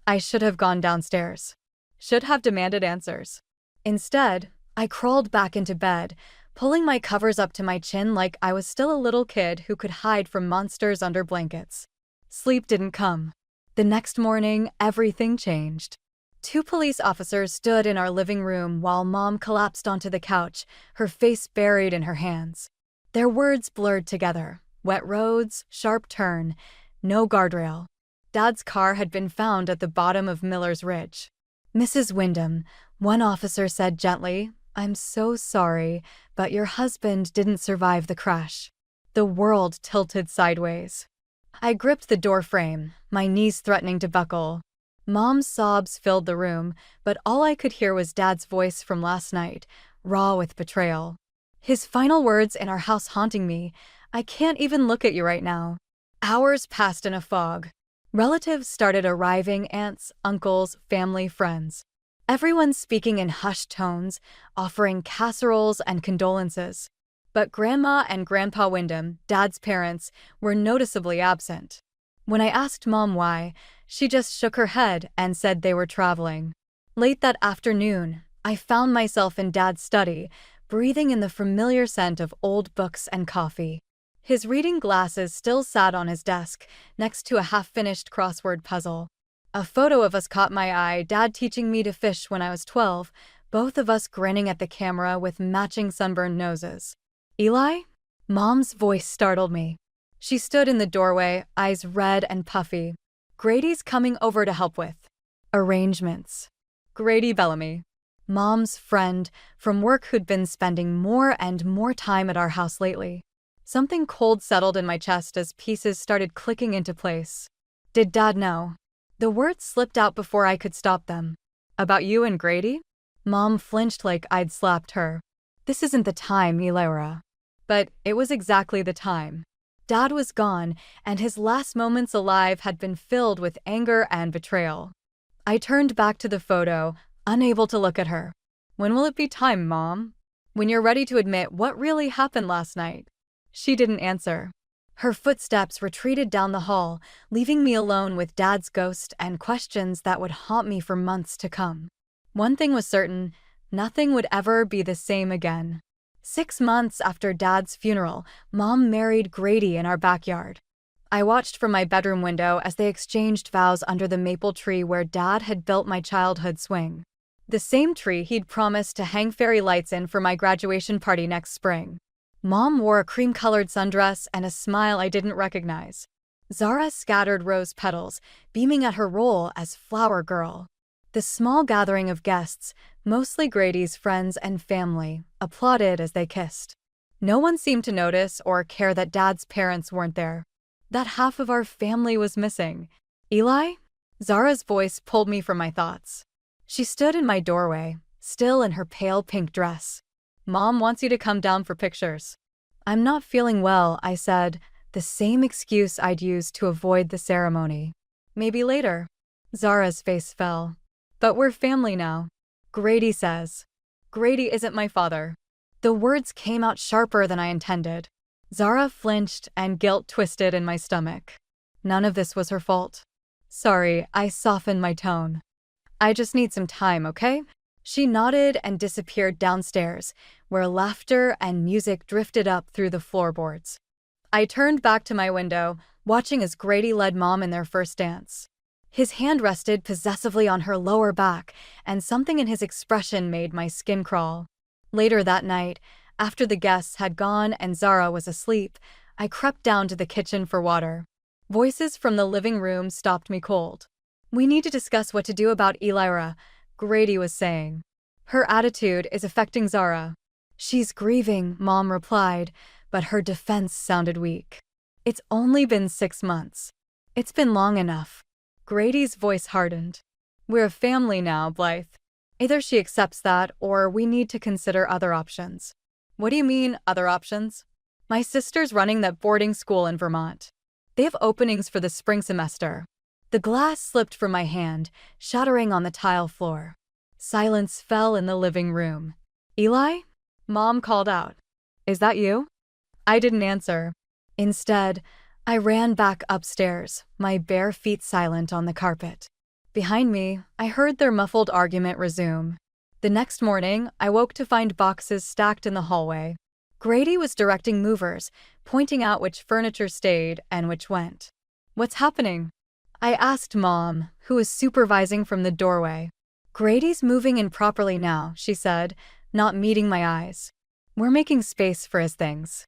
I should have gone downstairs. Should have demanded answers. Instead, I crawled back into bed, pulling my covers up to my chin like I was still a little kid who could hide from monsters under blankets. Sleep didn't come. The next morning, everything changed. 2 police officers stood in our living room while Mom collapsed onto the couch, her face buried in her hands. Their words blurred together. Wet roads, sharp turn, no guardrail. Dad's car had been found at the bottom of Miller's Ridge. "Mrs. Wyndham," one officer said gently, "I'm so sorry, but your husband didn't survive the crash." The world tilted sideways. I gripped the door frame, my knees threatening to buckle. Mom's sobs filled the room, but all I could hear was Dad's voice from last night, raw with betrayal. His final words in our house haunting me, "I can't even look at you right now." Hours passed in a fog. Relatives started arriving, aunts, uncles, family, friends. Everyone speaking in hushed tones, offering casseroles and condolences. But Grandma and Grandpa Wyndham, Dad's parents, were noticeably absent. When I asked Mom why, she just shook her head and said they were traveling. Late that afternoon, I found myself in Dad's study, breathing in the familiar scent of old books and coffee. His reading glasses still sat on his desk, next to a half-finished crossword puzzle. A photo of us caught my eye, Dad teaching me to fish when I was 12, both of us grinning at the camera with matching sunburned noses. "Eli?" Mom's voice startled me. She stood in the doorway, eyes red and puffy. "Grady's coming over to help with arrangements." Grady Bellamy, Mom's friend from work who'd been spending more and more time at our house lately. Something cold settled in my chest as pieces started clicking into place. Did Dad know? The words slipped out before I could stop them. "About you and Grady?" Mom flinched like I'd slapped her. "This isn't the time, Eliora." But it was exactly the time. Dad was gone, and his last moments alive had been filled with anger and betrayal. I turned back to the photo, unable to look at her. "When will it be time, Mom? When you're ready to admit what really happened last night?" She didn't answer. Her footsteps retreated down the hall, leaving me alone with Dad's ghost and questions that would haunt me for months to come. One thing was certain, nothing would ever be the same again. 6 months after Dad's funeral, Mom married Grady in our backyard. I watched from my bedroom window as they exchanged vows under the maple tree where Dad had built my childhood swing. The same tree he'd promised to hang fairy lights in for my graduation party next spring. Mom wore a cream-colored sundress and a smile I didn't recognize. Zara scattered rose petals, beaming at her role as flower girl. The small gathering of guests, mostly Grady's friends and family, applauded as they kissed. No one seemed to notice or care that Dad's parents weren't there. That half of our family was missing. Eli? Zara's voice pulled me from my thoughts. She stood in my doorway, still in her pale pink dress. Mom wants you to come down for pictures. I'm not feeling well, I said, the same excuse I'd used to avoid the ceremony. Maybe later. Zara's face fell. But we're family now. Grady says. Grady isn't my father. The words came out sharper than I intended. Zara flinched and guilt twisted in my stomach. None of this was her fault. Sorry, I softened my tone. I just need some time, okay? She nodded and disappeared downstairs, where laughter and music drifted up through the floorboards. I turned back to my window, watching as Grady led Mom in their first dance. His hand rested possessively on her lower back, and something in his expression made my skin crawl. Later that night, after the guests had gone and Zara was asleep, I crept down to the kitchen for water. Voices from the living room stopped me cold. We need to discuss what to do about Elira, Grady was saying. Her attitude is affecting Zara. She's grieving, Mom replied, but her defense sounded weak. It's only been 6 months. It's been long enough. Grady's voice hardened. We're a family now, Blythe. Either she accepts that, or we need to consider other options. What do you mean, other options? My sister's running that boarding school in Vermont. They have openings for the spring semester. The glass slipped from my hand, shattering on the tile floor. Silence fell in the living room. Eli? Mom called out. Is that you? I didn't answer. Instead, I ran back upstairs, my bare feet silent on the carpet. Behind me, I heard their muffled argument resume. The next morning, I woke to find boxes stacked in the hallway. Grady was directing movers, pointing out which furniture stayed and which went. What's happening? I asked Mom, who was supervising from the doorway. Grady's moving in properly now, she said, not meeting my eyes. We're making space for his things.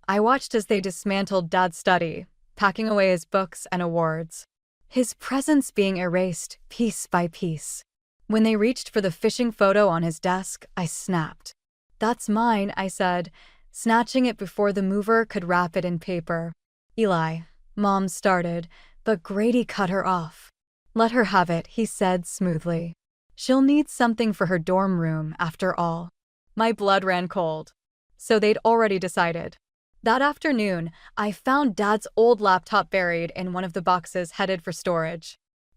I watched as they dismantled Dad's study, packing away his books and awards. His presence being erased piece by piece. When they reached for the fishing photo on his desk, I snapped. That's mine, I said, snatching it before the mover could wrap it in paper. Eli, Mom started, but Grady cut her off. Let her have it, he said smoothly. She'll need something for her dorm room, after all. My blood ran cold. So they'd already decided. That afternoon, I found Dad's old laptop buried in one of the boxes headed for storage.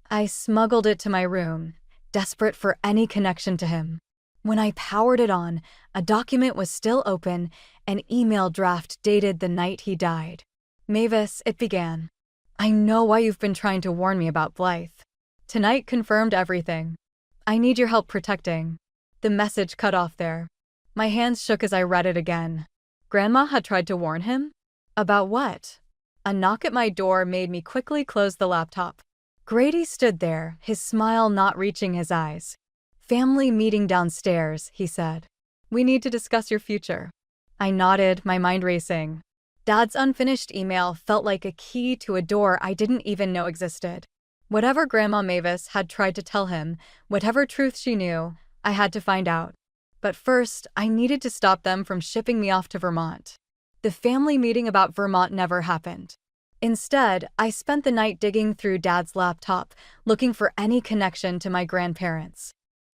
I smuggled it to my room, desperate for any connection to him. When I powered it on, a document was still open, an email draft dated the night he died. Mavis, it began. I know why you've been trying to warn me about Blythe. Tonight confirmed everything. I need your help protecting. The message cut off there. My hands shook as I read it again. Grandma had tried to warn him? About what? A knock at my door made me quickly close the laptop. Grady stood there, his smile not reaching his eyes. Family meeting downstairs, he said. We need to discuss your future. I nodded, my mind racing. Dad's unfinished email felt like a key to a door I didn't even know existed. Whatever Grandma Mavis had tried to tell him, whatever truth she knew, I had to find out. But first, I needed to stop them from shipping me off to Vermont. The family meeting about Vermont never happened. Instead, I spent the night digging through Dad's laptop, looking for any connection to my grandparents.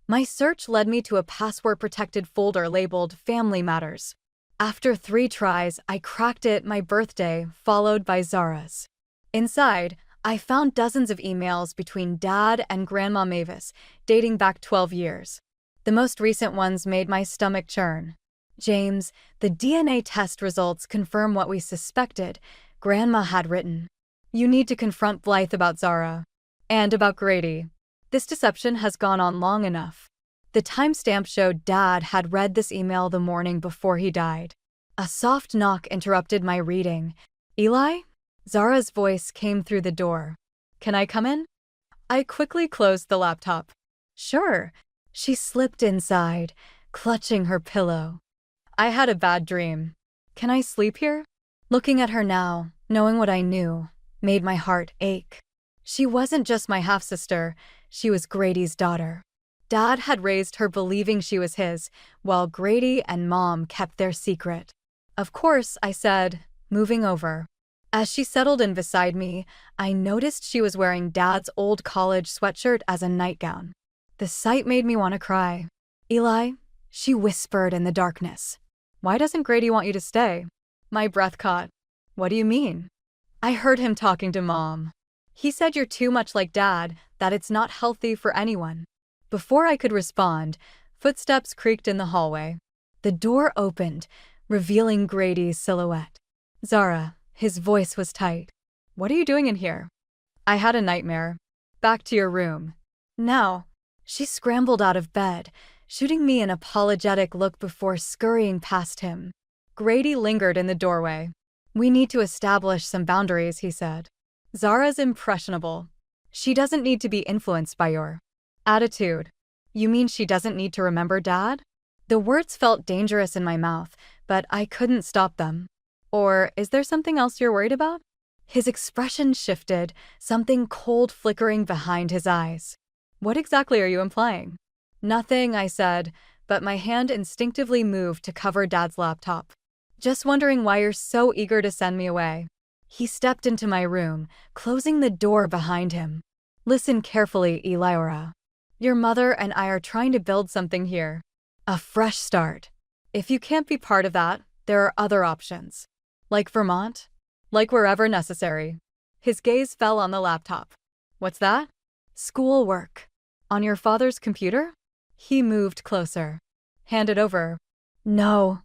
My search led me to a password-protected folder labeled Family Matters. After 3 tries, I cracked it my birthday, followed by Zara's. Inside, I found dozens of emails between Dad and Grandma Mavis, dating back 12 years. The most recent ones made my stomach churn. James, the DNA test results confirm what we suspected. Grandma had written, "You need to confront Blythe about Zara. And about Grady. This deception has gone on long enough." The timestamp showed Dad had read this email the morning before he died. A soft knock interrupted my reading. "Eli?" Zara's voice came through the door. "Can I come in?" I quickly closed the laptop. "Sure." She slipped inside, clutching her pillow. "I had a bad dream. Can I sleep here?" Looking at her now, knowing what I knew, made my heart ache. She wasn't just my half-sister, she was Grady's daughter. Dad had raised her believing she was his, while Grady and Mom kept their secret. "Of course," I said, moving over. As she settled in beside me, I noticed she was wearing Dad's old college sweatshirt as a nightgown. The sight made me want to cry. "Eli," she whispered in the darkness. "Why doesn't Grady want you to stay?" My breath caught. "What do you mean?" I heard him talking to Mom. "He said you're too much like Dad, that it's not healthy for anyone." Before I could respond, footsteps creaked in the hallway. The door opened, revealing Grady's silhouette. "Zara," his voice was tight. "What are you doing in here?" "I had a nightmare. Back to your room." "Now." She scrambled out of bed, shooting me an apologetic look before scurrying past him. Grady lingered in the doorway. "We need to establish some boundaries," he said. "Zara's impressionable. She doesn't need to be influenced by your attitude." "You mean she doesn't need to remember Dad?" The words felt dangerous in my mouth, but I couldn't stop them. "Or is there something else you're worried about?" His expression shifted, something cold flickering behind his eyes. "What exactly are you implying?" "Nothing," I said, but my hand instinctively moved to cover Dad's laptop. "Just wondering why you're so eager to send me away." He stepped into my room, closing the door behind him. "Listen carefully, Eliora. Your mother and I are trying to build something here. A fresh start. If you can't be part of that, there are other options. Like Vermont? Like wherever necessary." His gaze fell on the laptop. "What's that?" "Schoolwork." "On your father's computer?" He moved closer. "Hand it over." "No."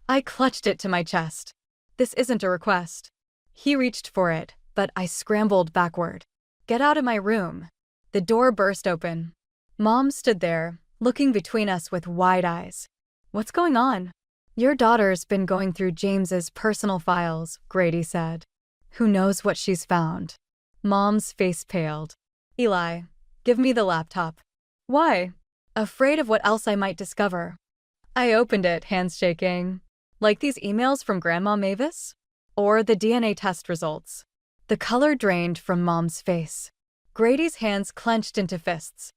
I clutched it to my chest. "This isn't a request." He reached for it, but I scrambled backward. "Get out of my room." The door burst open. Mom stood there, looking between us with wide eyes. "What's going on?" "Your daughter's been going through James's personal files," Grady said. "Who knows what she's found?" Mom's face paled. "Eli, give me the laptop." "Why?" "Afraid of what else I might discover." I opened it, hands shaking. "Like these emails from Grandma Mavis? Or the DNA test results?" The color drained from Mom's face. Grady's hands clenched into fists.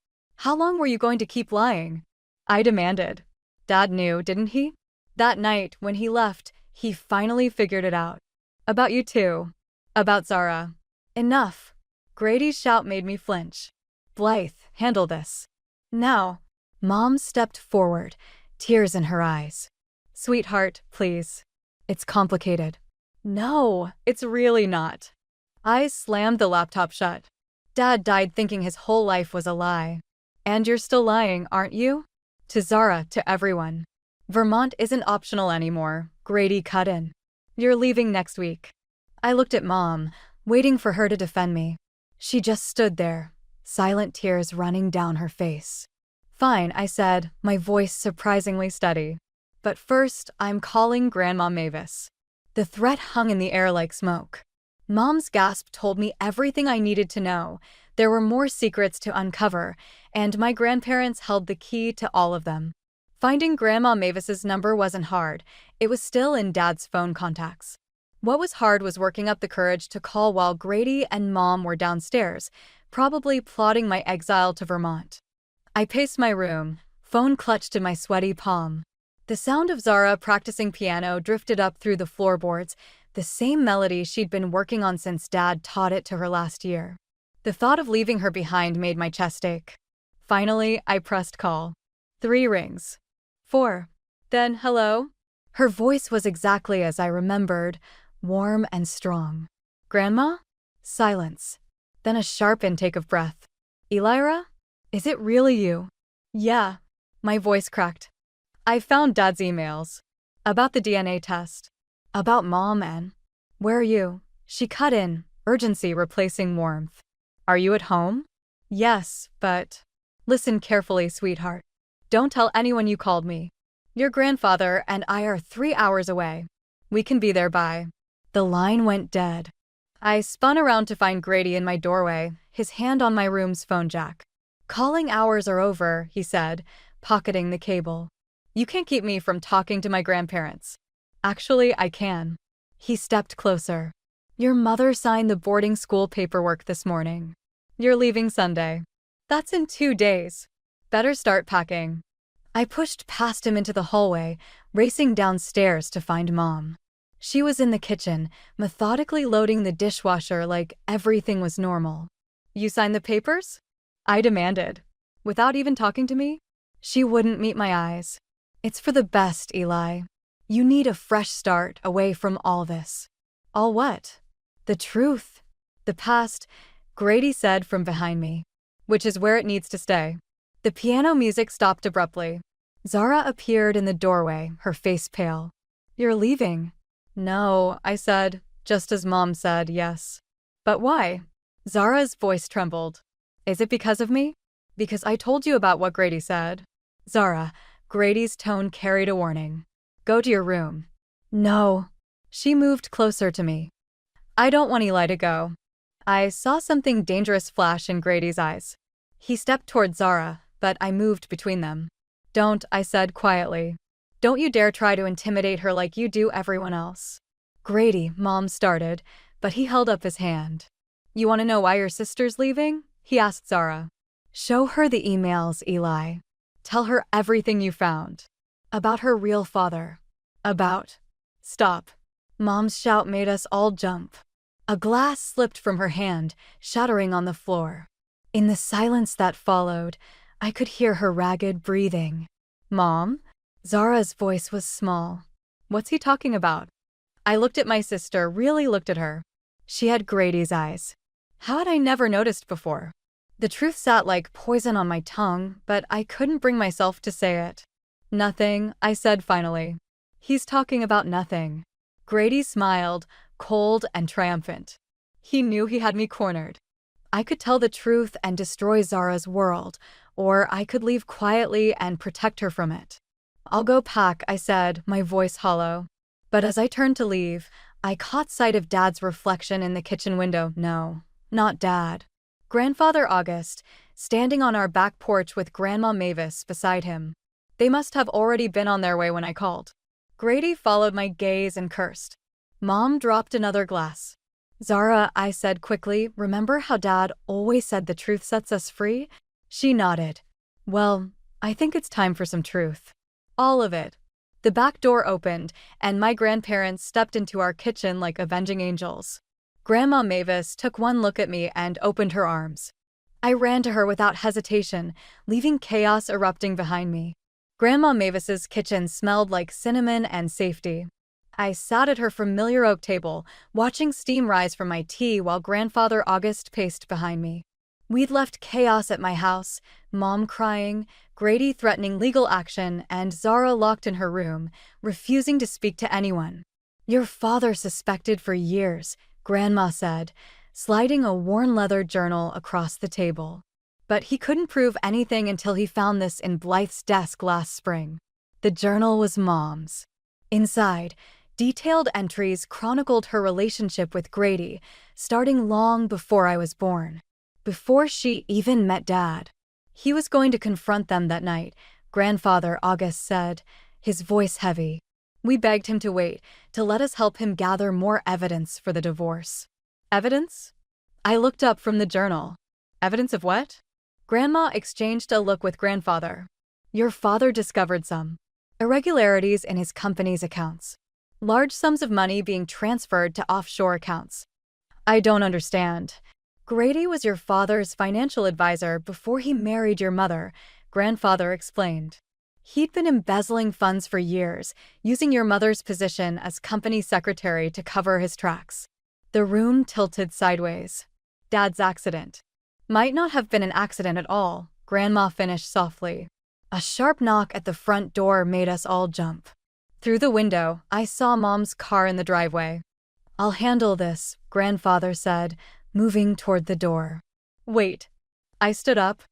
"How long were you going to keep lying?" I demanded. "Dad knew, didn't he? That night, when he left, he finally figured it out. About you too. About Zara." "Enough." Grady's shout made me flinch. "Blythe, handle this. Now." Mom stepped forward, tears in her eyes. "Sweetheart, please. It's complicated." "No, it's really not." I slammed the laptop shut. "Dad died thinking his whole life was a lie. And you're still lying, aren't you? To Zara, to everyone. Vermont isn't optional anymore," Grady cut in. "You're leaving next week." I looked at Mom, waiting for her to defend me. She just stood there, silent tears running down her face. "Fine," I said, my voice surprisingly steady. "But first, I'm calling Grandma Mavis." The threat hung in the air like smoke. Mom's gasp told me everything I needed to know. There were more secrets to uncover, and my grandparents held the key to all of them. Finding Grandma Mavis's number wasn't hard. It was still in Dad's phone contacts. What was hard was working up the courage to call while Grady and Mom were downstairs, probably plotting my exile to Vermont. I paced my room, phone clutched in my sweaty palm. The sound of Zara practicing piano drifted up through the floorboards, the same melody she'd been working on since Dad taught it to her last year. The thought of leaving her behind made my chest ache. Finally, I pressed call. 3 rings. 4. Then, hello? Her voice was exactly as I remembered, warm and strong. "Grandma?" Silence. Then a sharp intake of breath. "Elira? Is it really you?" "Yeah." My voice cracked. "I found Dad's emails. About the DNA test. About Mom and..." "Where are you?" She cut in, urgency replacing warmth. Are you at home? Yes, but… Listen carefully, sweetheart. Don't tell anyone you called me. Your grandfather and I are 3 hours away. We can be there by… The line went dead. I spun around to find Grady in my doorway, his hand on my room's phone jack. Calling hours are over, he said, pocketing the cable. You can't keep me from talking to my grandparents. Actually, I can. He stepped closer. Your mother signed the boarding school paperwork this morning. You're leaving Sunday. That's in 2 days. Better start packing. I pushed past him into the hallway, racing downstairs to find Mom. She was in the kitchen, methodically loading the dishwasher like everything was normal. You signed the papers? I demanded. Without even talking to me? She wouldn't meet my eyes. It's for the best, Eli. You need a fresh start away from all this. All what? The truth. The past, Grady said from behind me. Which is where it needs to stay. The piano music stopped abruptly. Zara appeared in the doorway, her face pale. You're leaving? No, I said, just as Mom said yes. But why? Zara's voice trembled. Is it because of me? Because I told you about what Grady said. Zara, Grady's tone carried a warning. Go to your room. No. She moved closer to me. I don't want Eli to go. I saw something dangerous flash in Grady's eyes. He stepped toward Zara, but I moved between them. Don't, I said quietly. Don't you dare try to intimidate her like you do everyone else. Grady, Mom started, but he held up his hand. You want to know why your sister's leaving? He asked Zara. Show her the emails, Eli. Tell her everything you found. About her real father. About… Stop. Mom's shout made us all jump. A glass slipped from her hand, shattering on the floor. In the silence that followed, I could hear her ragged breathing. Mom? Zara's voice was small. What's he talking about? I looked at my sister, really looked at her. She had Grady's eyes. How had I never noticed before? The truth sat like poison on my tongue, but I couldn't bring myself to say it. Nothing, I said finally. He's talking about nothing. Grady smiled, cold and triumphant. He knew he had me cornered. I could tell the truth and destroy Zara's world, or I could leave quietly and protect her from it. I'll go pack, I said, my voice hollow. But as I turned to leave, I caught sight of Dad's reflection in the kitchen window. No, not Dad. Grandfather August, standing on our back porch with Grandma Mavis beside him. They must have already been on their way when I called. Grady followed my gaze and cursed. Mom dropped another glass. Zara, I said quickly, remember how Dad always said the truth sets us free? She nodded. Well, I think it's time for some truth. All of it. The back door opened, and my grandparents stepped into our kitchen like avenging angels. Grandma Mavis took one look at me and opened her arms. I ran to her without hesitation, leaving chaos erupting behind me. Grandma Mavis's kitchen smelled like cinnamon and safety. I sat at her familiar oak table, watching steam rise from my tea while Grandfather August paced behind me. We'd left chaos at my house, Mom crying, Grady threatening legal action, and Zara locked in her room, refusing to speak to anyone. Your father suspected for years, Grandma said, sliding a worn leather journal across the table. But he couldn't prove anything until he found this in Blythe's desk last spring. The journal was Mom's. Inside, detailed entries chronicled her relationship with Grady, starting long before I was born. Before she even met Dad. He was going to confront them that night, Grandfather August said, his voice heavy. We begged him to wait, to let us help him gather more evidence for the divorce. Evidence? I looked up from the journal. Evidence of what? Grandma exchanged a look with Grandfather. Your father discovered some irregularities in his company's accounts. Large sums of money being transferred to offshore accounts. I don't understand. Grady was your father's financial advisor before he married your mother, Grandfather explained. He'd been embezzling funds for years, using your mother's position as company secretary to cover his tracks. The room tilted sideways. Dad's accident. Might not have been an accident at all, Grandma finished softly. A sharp knock at the front door made us all jump. Through the window, I saw Mom's car in the driveway. I'll handle this, grandfather said, moving toward the door. Wait. I stood up.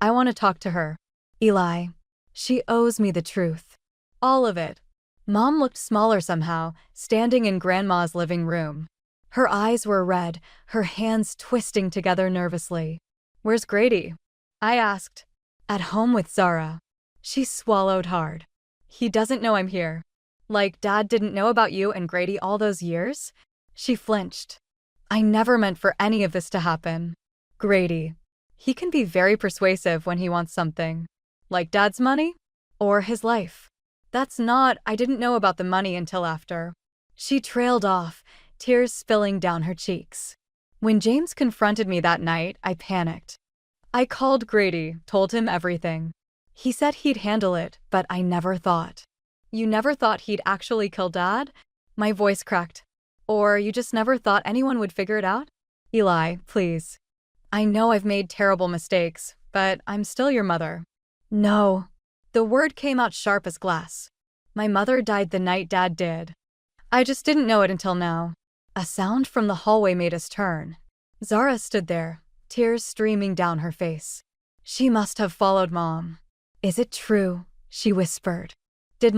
I want to talk to her. Eli. She owes me the truth. All of it. Mom looked smaller somehow, standing in Grandma's living room. Her eyes were red, her hands twisting together nervously. Where's Grady? I asked. At home with Zara. She swallowed hard. He doesn't know I'm here. Like Dad didn't know about you and Grady all those years? She flinched. I never meant for any of this to happen. Grady. He can be very persuasive when he wants something. Like Dad's money? Or his life. I didn't know about the money until after. She trailed off, tears spilling down her cheeks. When James confronted me that night, I panicked. I called Grady, told him everything. He said he'd handle it, but I never thought. You never thought he'd actually kill Dad? My voice cracked. Or you just never thought anyone would figure it out? Eli, please. I know I've made terrible mistakes, but I'm still your mother. No. The word came out sharp as glass. My mother died the night Dad did. I just didn't know it until now. A sound from the hallway made us turn. Zara stood there, tears streaming down her face. She must have followed Mom. Is it true? She whispered. Did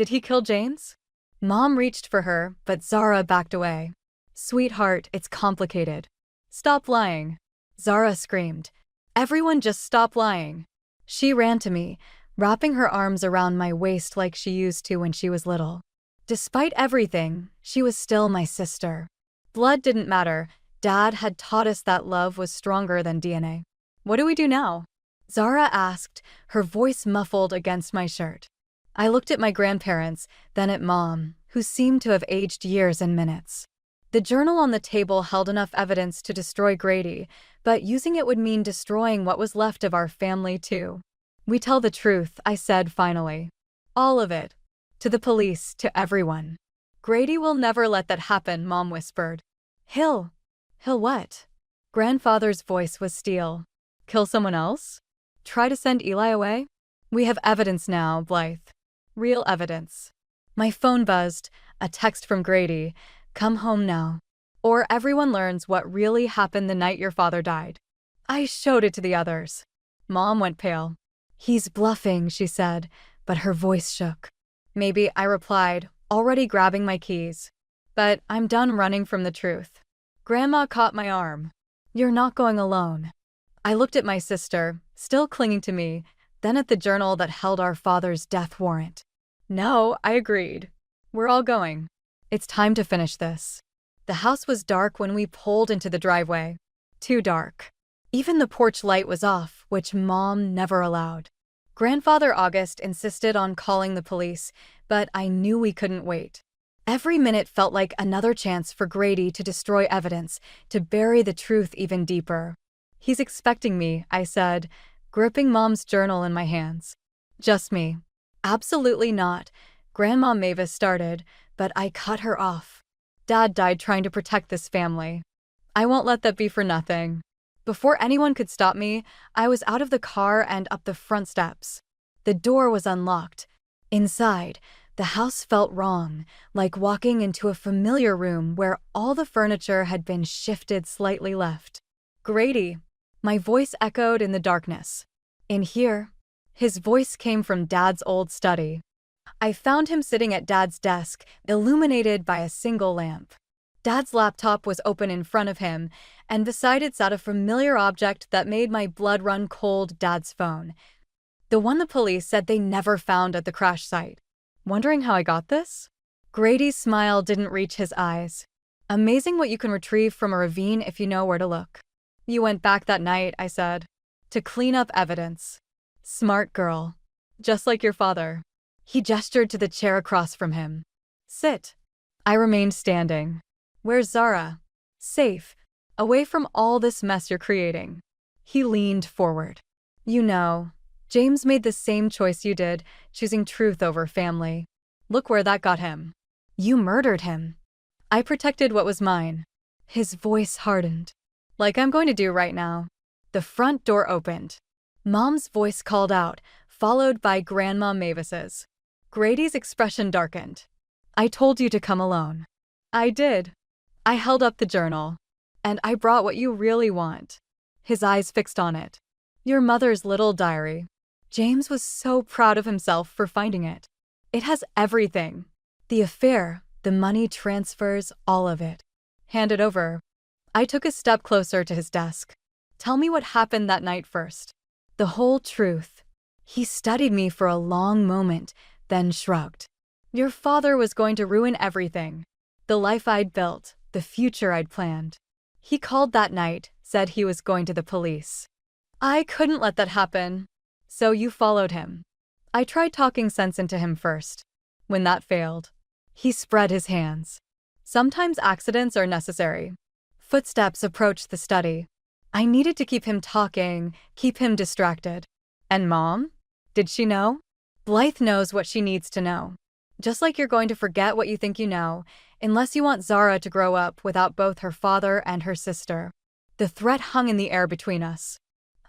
he kill James? Mom reached for her, but Zara backed away. Sweetheart, it's complicated. Stop lying. Zara screamed. Everyone just stop lying. She ran to me, wrapping her arms around my waist like she used to when she was little. Despite everything, she was still my sister. Blood didn't matter. Dad had taught us that love was stronger than DNA. What do we do now? Zara asked, her voice muffled against my shirt. I looked at my grandparents, then at Mom, who seemed to have aged years and minutes. The journal on the table held enough evidence to destroy Grady, but using it would mean destroying what was left of our family too. We tell the truth, I said finally. All of it. To the police, to everyone. Grady will never let that happen, Mom whispered. He'll what? Grandfather's voice was steel. Kill someone else? Try to send Eli away? We have evidence now, Blythe. Real evidence. My phone buzzed, a text from Grady. Come home now. Or everyone learns what really happened the night your father died. I showed it to the others. Mom went pale. He's bluffing, she said, but her voice shook. Maybe, I replied, already grabbing my keys. But I'm done running from the truth. Grandma caught my arm. You're not going alone. I looked at my sister, still clinging to me, then at the journal that held our father's death warrant. No, I agreed. We're all going. It's time to finish this. The house was dark when we pulled into the driveway. Too dark. Even the porch light was off, which Mom never allowed. Grandfather August insisted on calling the police, but I knew we couldn't wait. Every minute felt like another chance for Grady to destroy evidence, to bury the truth even deeper. He's expecting me, I said, gripping Mom's journal in my hands. Just me. Absolutely not. Grandma Mavis started, but I cut her off. Dad died trying to protect this family. I won't let that be for nothing. Before anyone could stop me, I was out of the car and up the front steps. The door was unlocked. Inside, the house felt wrong, like walking into a familiar room where all the furniture had been shifted slightly left. Grady. My voice echoed in the darkness. In here. His voice came from Dad's old study. I found him sitting at Dad's desk, illuminated by a single lamp. Dad's laptop was open in front of him, and beside it sat a familiar object that made my blood run cold. Dad's phone. The one the police said they never found at the crash site. Wondering how I got this? Grady's smile didn't reach his eyes. Amazing what you can retrieve from a ravine if you know where to look. You went back that night, I said, to clean up evidence. Smart girl. Just like your father. He gestured to the chair across from him. Sit. I remained standing. Where's Zara? Safe. Away from all this mess you're creating. He leaned forward. You know, James made the same choice you did, choosing truth over family. Look where that got him. You murdered him. I protected what was mine. His voice hardened. Like I'm going to do right now. The front door opened. Mom's voice called out, followed by Grandma Mavis's. Grady's expression darkened. I told you to come alone. I did. I held up the journal. And I brought what you really want. His eyes fixed on it. Your mother's little diary. James was so proud of himself for finding it. It has everything. The affair, the money transfers, all of it. Hand it over. I took a step closer to his desk. Tell me what happened that night first. The whole truth. He studied me for a long moment, then shrugged. Your father was going to ruin everything. The life I'd built, the future I'd planned. He called that night, said he was going to the police. I couldn't let that happen. So you followed him. I tried talking sense into him first. When that failed, he spread his hands. Sometimes accidents are necessary. Footsteps approached the study. I needed to keep him talking, keep him distracted. And Mom? Did she know? Blythe knows what she needs to know. Just like you're going to forget what you think you know, unless you want Zara to grow up without both her father and her sister. The threat hung in the air between us.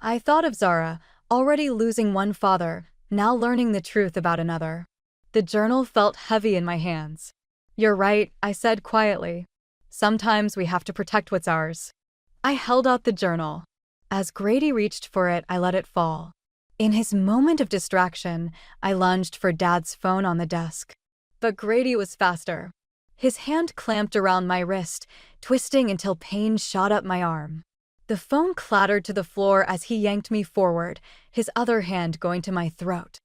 I thought of Zara, already losing one father, now learning the truth about another. The journal felt heavy in my hands. You're right, I said quietly. Sometimes we have to protect what's ours. I held out the journal. As Grady reached for it, I let it fall. In his moment of distraction, I lunged for Dad's phone on the desk. But Grady was faster. His hand clamped around my wrist, twisting until pain shot up my arm. The phone clattered to the floor as he yanked me forward, his other hand going to my throat.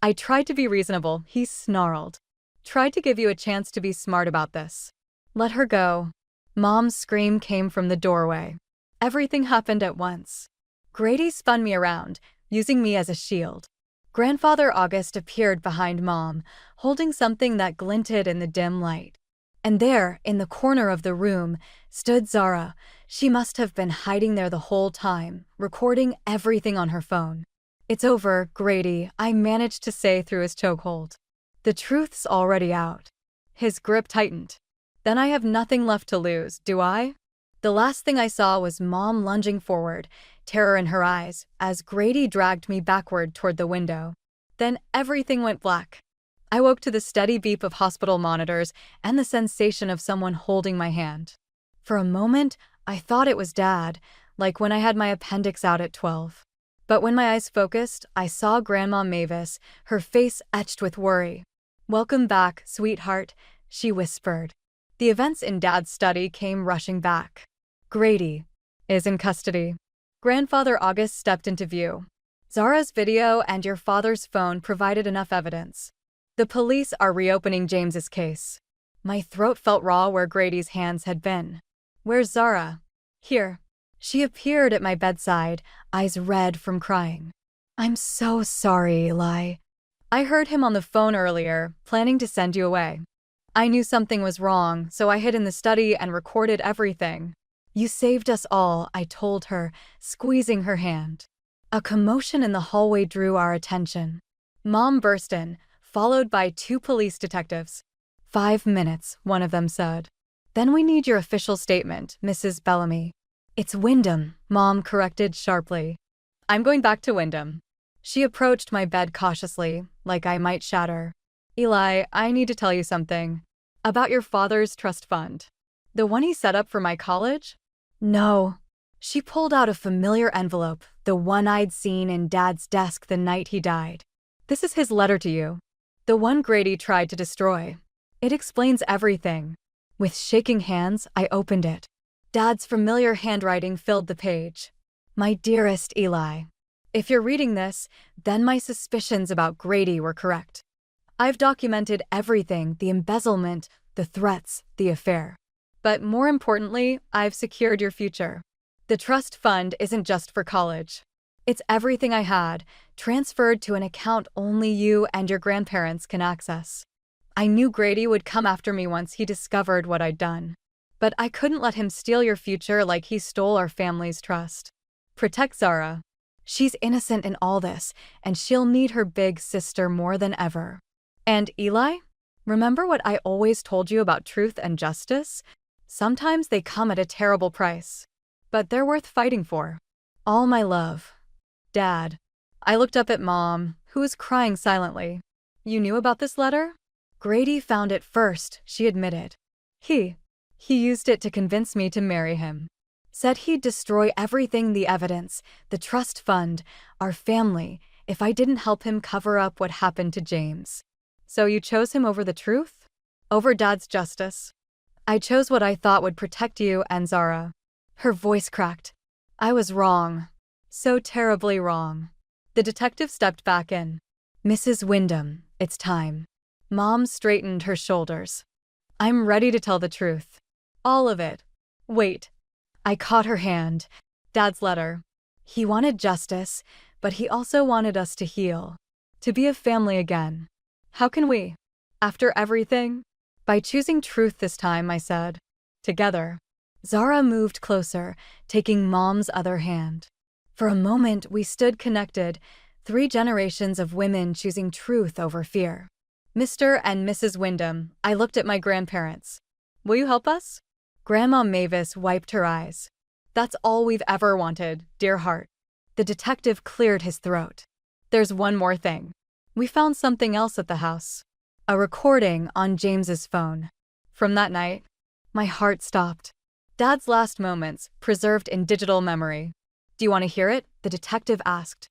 I tried to be reasonable, he snarled. Tried to give you a chance to be smart about this. Let her go. Mom's scream came from the doorway. Everything happened at once. Grady spun me around, using me as a shield. Grandfather August appeared behind Mom, holding something that glinted in the dim light. And there, in the corner of the room, stood Zara. She must have been hiding there the whole time, recording everything on her phone. It's over, Grady, I managed to say through his chokehold. The truth's already out. His grip tightened. Then I have nothing left to lose, do I? The last thing I saw was Mom lunging forward, terror in her eyes, as Grady dragged me backward toward the window. Then everything went black. I woke to the steady beep of hospital monitors and the sensation of someone holding my hand. For a moment, I thought it was Dad, like when I had my appendix out at 12. But when my eyes focused, I saw Grandma Mavis, her face etched with worry. Welcome back, sweetheart, she whispered. The events in Dad's study came rushing back. Grady is in custody. Grandfather August stepped into view. Zara's video and your father's phone provided enough evidence. The police are reopening James's case. My throat felt raw where Grady's hands had been. Where's Zara? Here. She appeared at my bedside, eyes red from crying. I'm so sorry, Eli. I heard him on the phone earlier, planning to send you away. I knew something was wrong, so I hid in the study and recorded everything. You saved us all, I told her, squeezing her hand. A commotion in the hallway drew our attention. Mom burst in, followed by 2 police detectives. 5 minutes, one of them said. Then we need your official statement, Mrs. Bellamy. It's Wyndham, Mom corrected sharply. I'm going back to Wyndham. She approached my bed cautiously, like I might shatter. Eli, I need to tell you something. About your father's trust fund. The one he set up for my college? No. She pulled out a familiar envelope, the one I'd seen in Dad's desk the night he died. This is his letter to you. The one Grady tried to destroy. It explains everything. With shaking hands, I opened it. Dad's familiar handwriting filled the page. My dearest Eli, if you're reading this, then my suspicions about Grady were correct. I've documented everything, the embezzlement, the threats, the affair. But more importantly, I've secured your future. The trust fund isn't just for college. It's everything I had, transferred to an account only you and your grandparents can access. I knew Grady would come after me once he discovered what I'd done. But I couldn't let him steal your future like he stole our family's trust. Protect Zara. She's innocent in all this, and she'll need her big sister more than ever. And Eli? Remember what I always told you about truth and justice? Sometimes they come at a terrible price. But they're worth fighting for. All my love. Dad. I looked up at Mom, who was crying silently. You knew about this letter? Grady found it first, she admitted. He He used it to convince me to marry him. Said he'd destroy everything, the evidence, the trust fund, our family, if I didn't help him cover up what happened to James. So you chose him over the truth? Over Dad's justice? I chose what I thought would protect you and Zara. Her voice cracked. I was wrong. So terribly wrong. The detective stepped back in. Mrs. Wyndham, it's time. Mom straightened her shoulders. I'm ready to tell the truth. All of it. Wait. I caught her hand. Dad's letter. He wanted justice, but he also wanted us to heal. To be a family again. How can we? After everything? By choosing truth this time, I said. Together. Zara moved closer, taking Mom's other hand. For a moment, we stood connected, 3 generations of women choosing truth over fear. Mr. and Mrs. Wyndham, I looked at my grandparents. Will you help us? Grandma Mavis wiped her eyes. That's all we've ever wanted, dear heart. The detective cleared his throat. There's one more thing. We found something else at the house. A recording on James's phone. From that night, my heart stopped. Dad's last moments, preserved in digital memory. Do you want to hear it? The detective asked.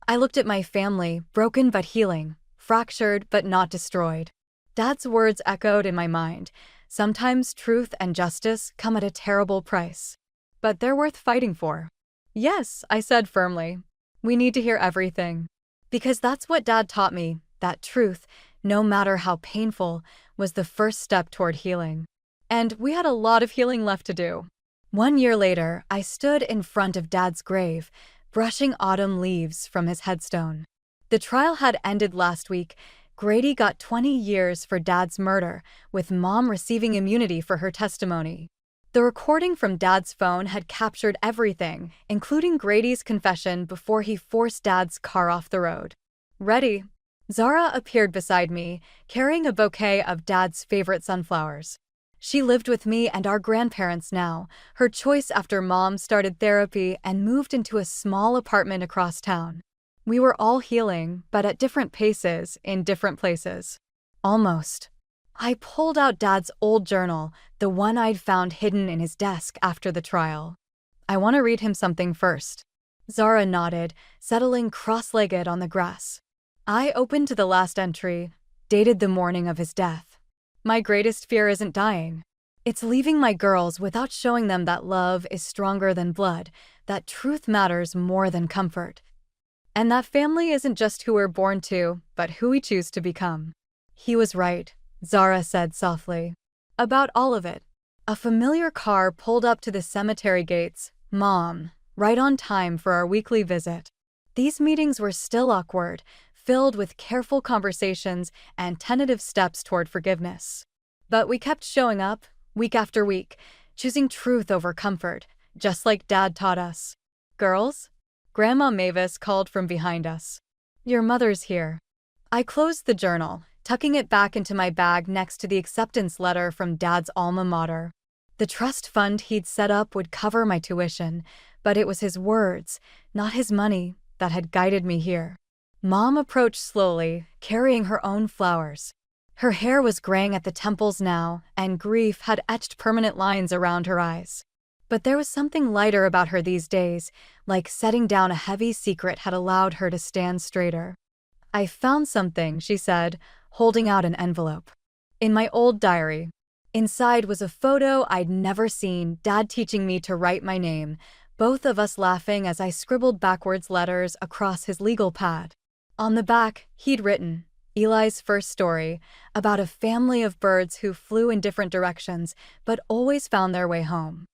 I looked at my family, broken but healing, fractured but not destroyed. Dad's words echoed in my mind. Sometimes truth and justice come at a terrible price. But they're worth fighting for. Yes, I said firmly. We need to hear everything. Because that's what Dad taught me, that truth, no matter how painful, was the first step toward healing. And we had a lot of healing left to do. 1 year later, I stood in front of Dad's grave, brushing autumn leaves from his headstone. The trial had ended last week. Grady got 20 years for Dad's murder, with Mom receiving immunity for her testimony. The recording from Dad's phone had captured everything, including Grady's confession before he forced Dad's car off the road. Ready? Zara appeared beside me, carrying a bouquet of Dad's favorite sunflowers. She lived with me and our grandparents now, her choice after Mom started therapy and moved into a small apartment across town. We were all healing, but at different paces, in different places. Almost. I pulled out Dad's old journal, the one I'd found hidden in his desk after the trial. I want to read him something first. Zara nodded, settling cross-legged on the grass. I opened to the last entry, dated the morning of his death. My greatest fear isn't dying. It's leaving my girls without showing them that love is stronger than blood, that truth matters more than comfort. And that family isn't just who we're born to, but who we choose to become. He was right, Zara said softly. About all of it. A familiar car pulled up to the cemetery gates. Mom, right on time for our weekly visit. These meetings were still awkward, filled with careful conversations and tentative steps toward forgiveness. But we kept showing up, week after week, choosing truth over comfort, just like Dad taught us. Girls? Grandma Mavis called from behind us. Your mother's here. I closed the journal, tucking it back into my bag next to the acceptance letter from Dad's alma mater. The trust fund he'd set up would cover my tuition, but it was his words, not his money, that had guided me here. Mom approached slowly, carrying her own flowers. Her hair was graying at the temples now, and grief had etched permanent lines around her eyes. But there was something lighter about her these days, like setting down a heavy secret had allowed her to stand straighter. I found something, she said, holding out an envelope. In my old diary. Inside was a photo I'd never seen, Dad teaching me to write my name, both of us laughing as I scribbled backwards letters across his legal pad. On the back, he'd written, Eli's first story, about a family of birds who flew in different directions, but always found their way home.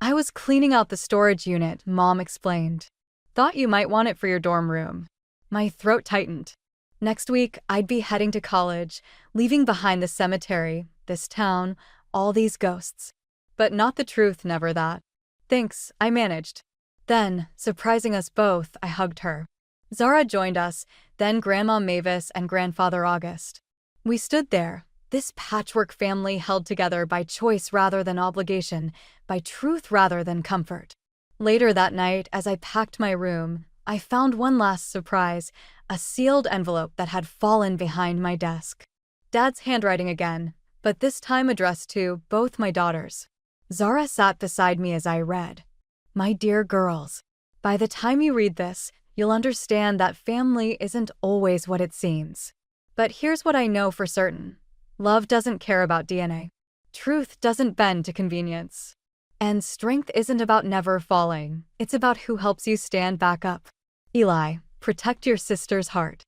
I was cleaning out the storage unit, Mom explained. Thought you might want it for your dorm room. My throat tightened. Next week, I'd be heading to college, leaving behind the cemetery, this town, all these ghosts. But not the truth, never that. Thanks, I managed. Then, surprising us both, I hugged her. Zara joined us, then Grandma Mavis and Grandfather August. We stood there, this patchwork family held together by choice rather than obligation, by truth rather than comfort. Later that night, as I packed my room, I found one last surprise, a sealed envelope that had fallen behind my desk. Dad's handwriting again, but this time addressed to both my daughters. Zara sat beside me as I read. My dear girls, by the time you read this, you'll understand that family isn't always what it seems. But here's what I know for certain. Love doesn't care about DNA. Truth doesn't bend to convenience. And strength isn't about never falling. It's about who helps you stand back up. Eli, protect your sister's heart.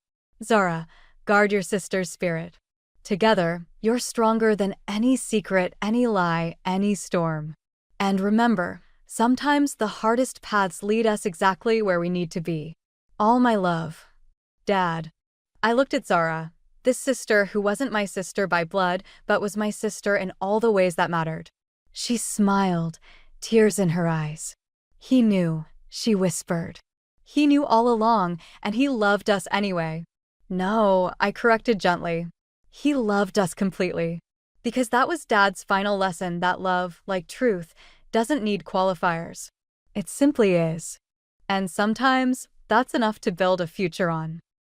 Zara, guard your sister's spirit. Together, you're stronger than any secret, any lie, any storm. And remember, sometimes the hardest paths lead us exactly where we need to be. All my love. Dad. I looked at Zara, this sister who wasn't my sister by blood, but was my sister in all the ways that mattered. She smiled, tears in her eyes. He knew, she whispered. He knew all along, and he loved us anyway. No, I corrected gently. He loved us completely. Because that was Dad's final lesson that love, like truth, doesn't need qualifiers. It simply is. And sometimes, that's enough to build a future on.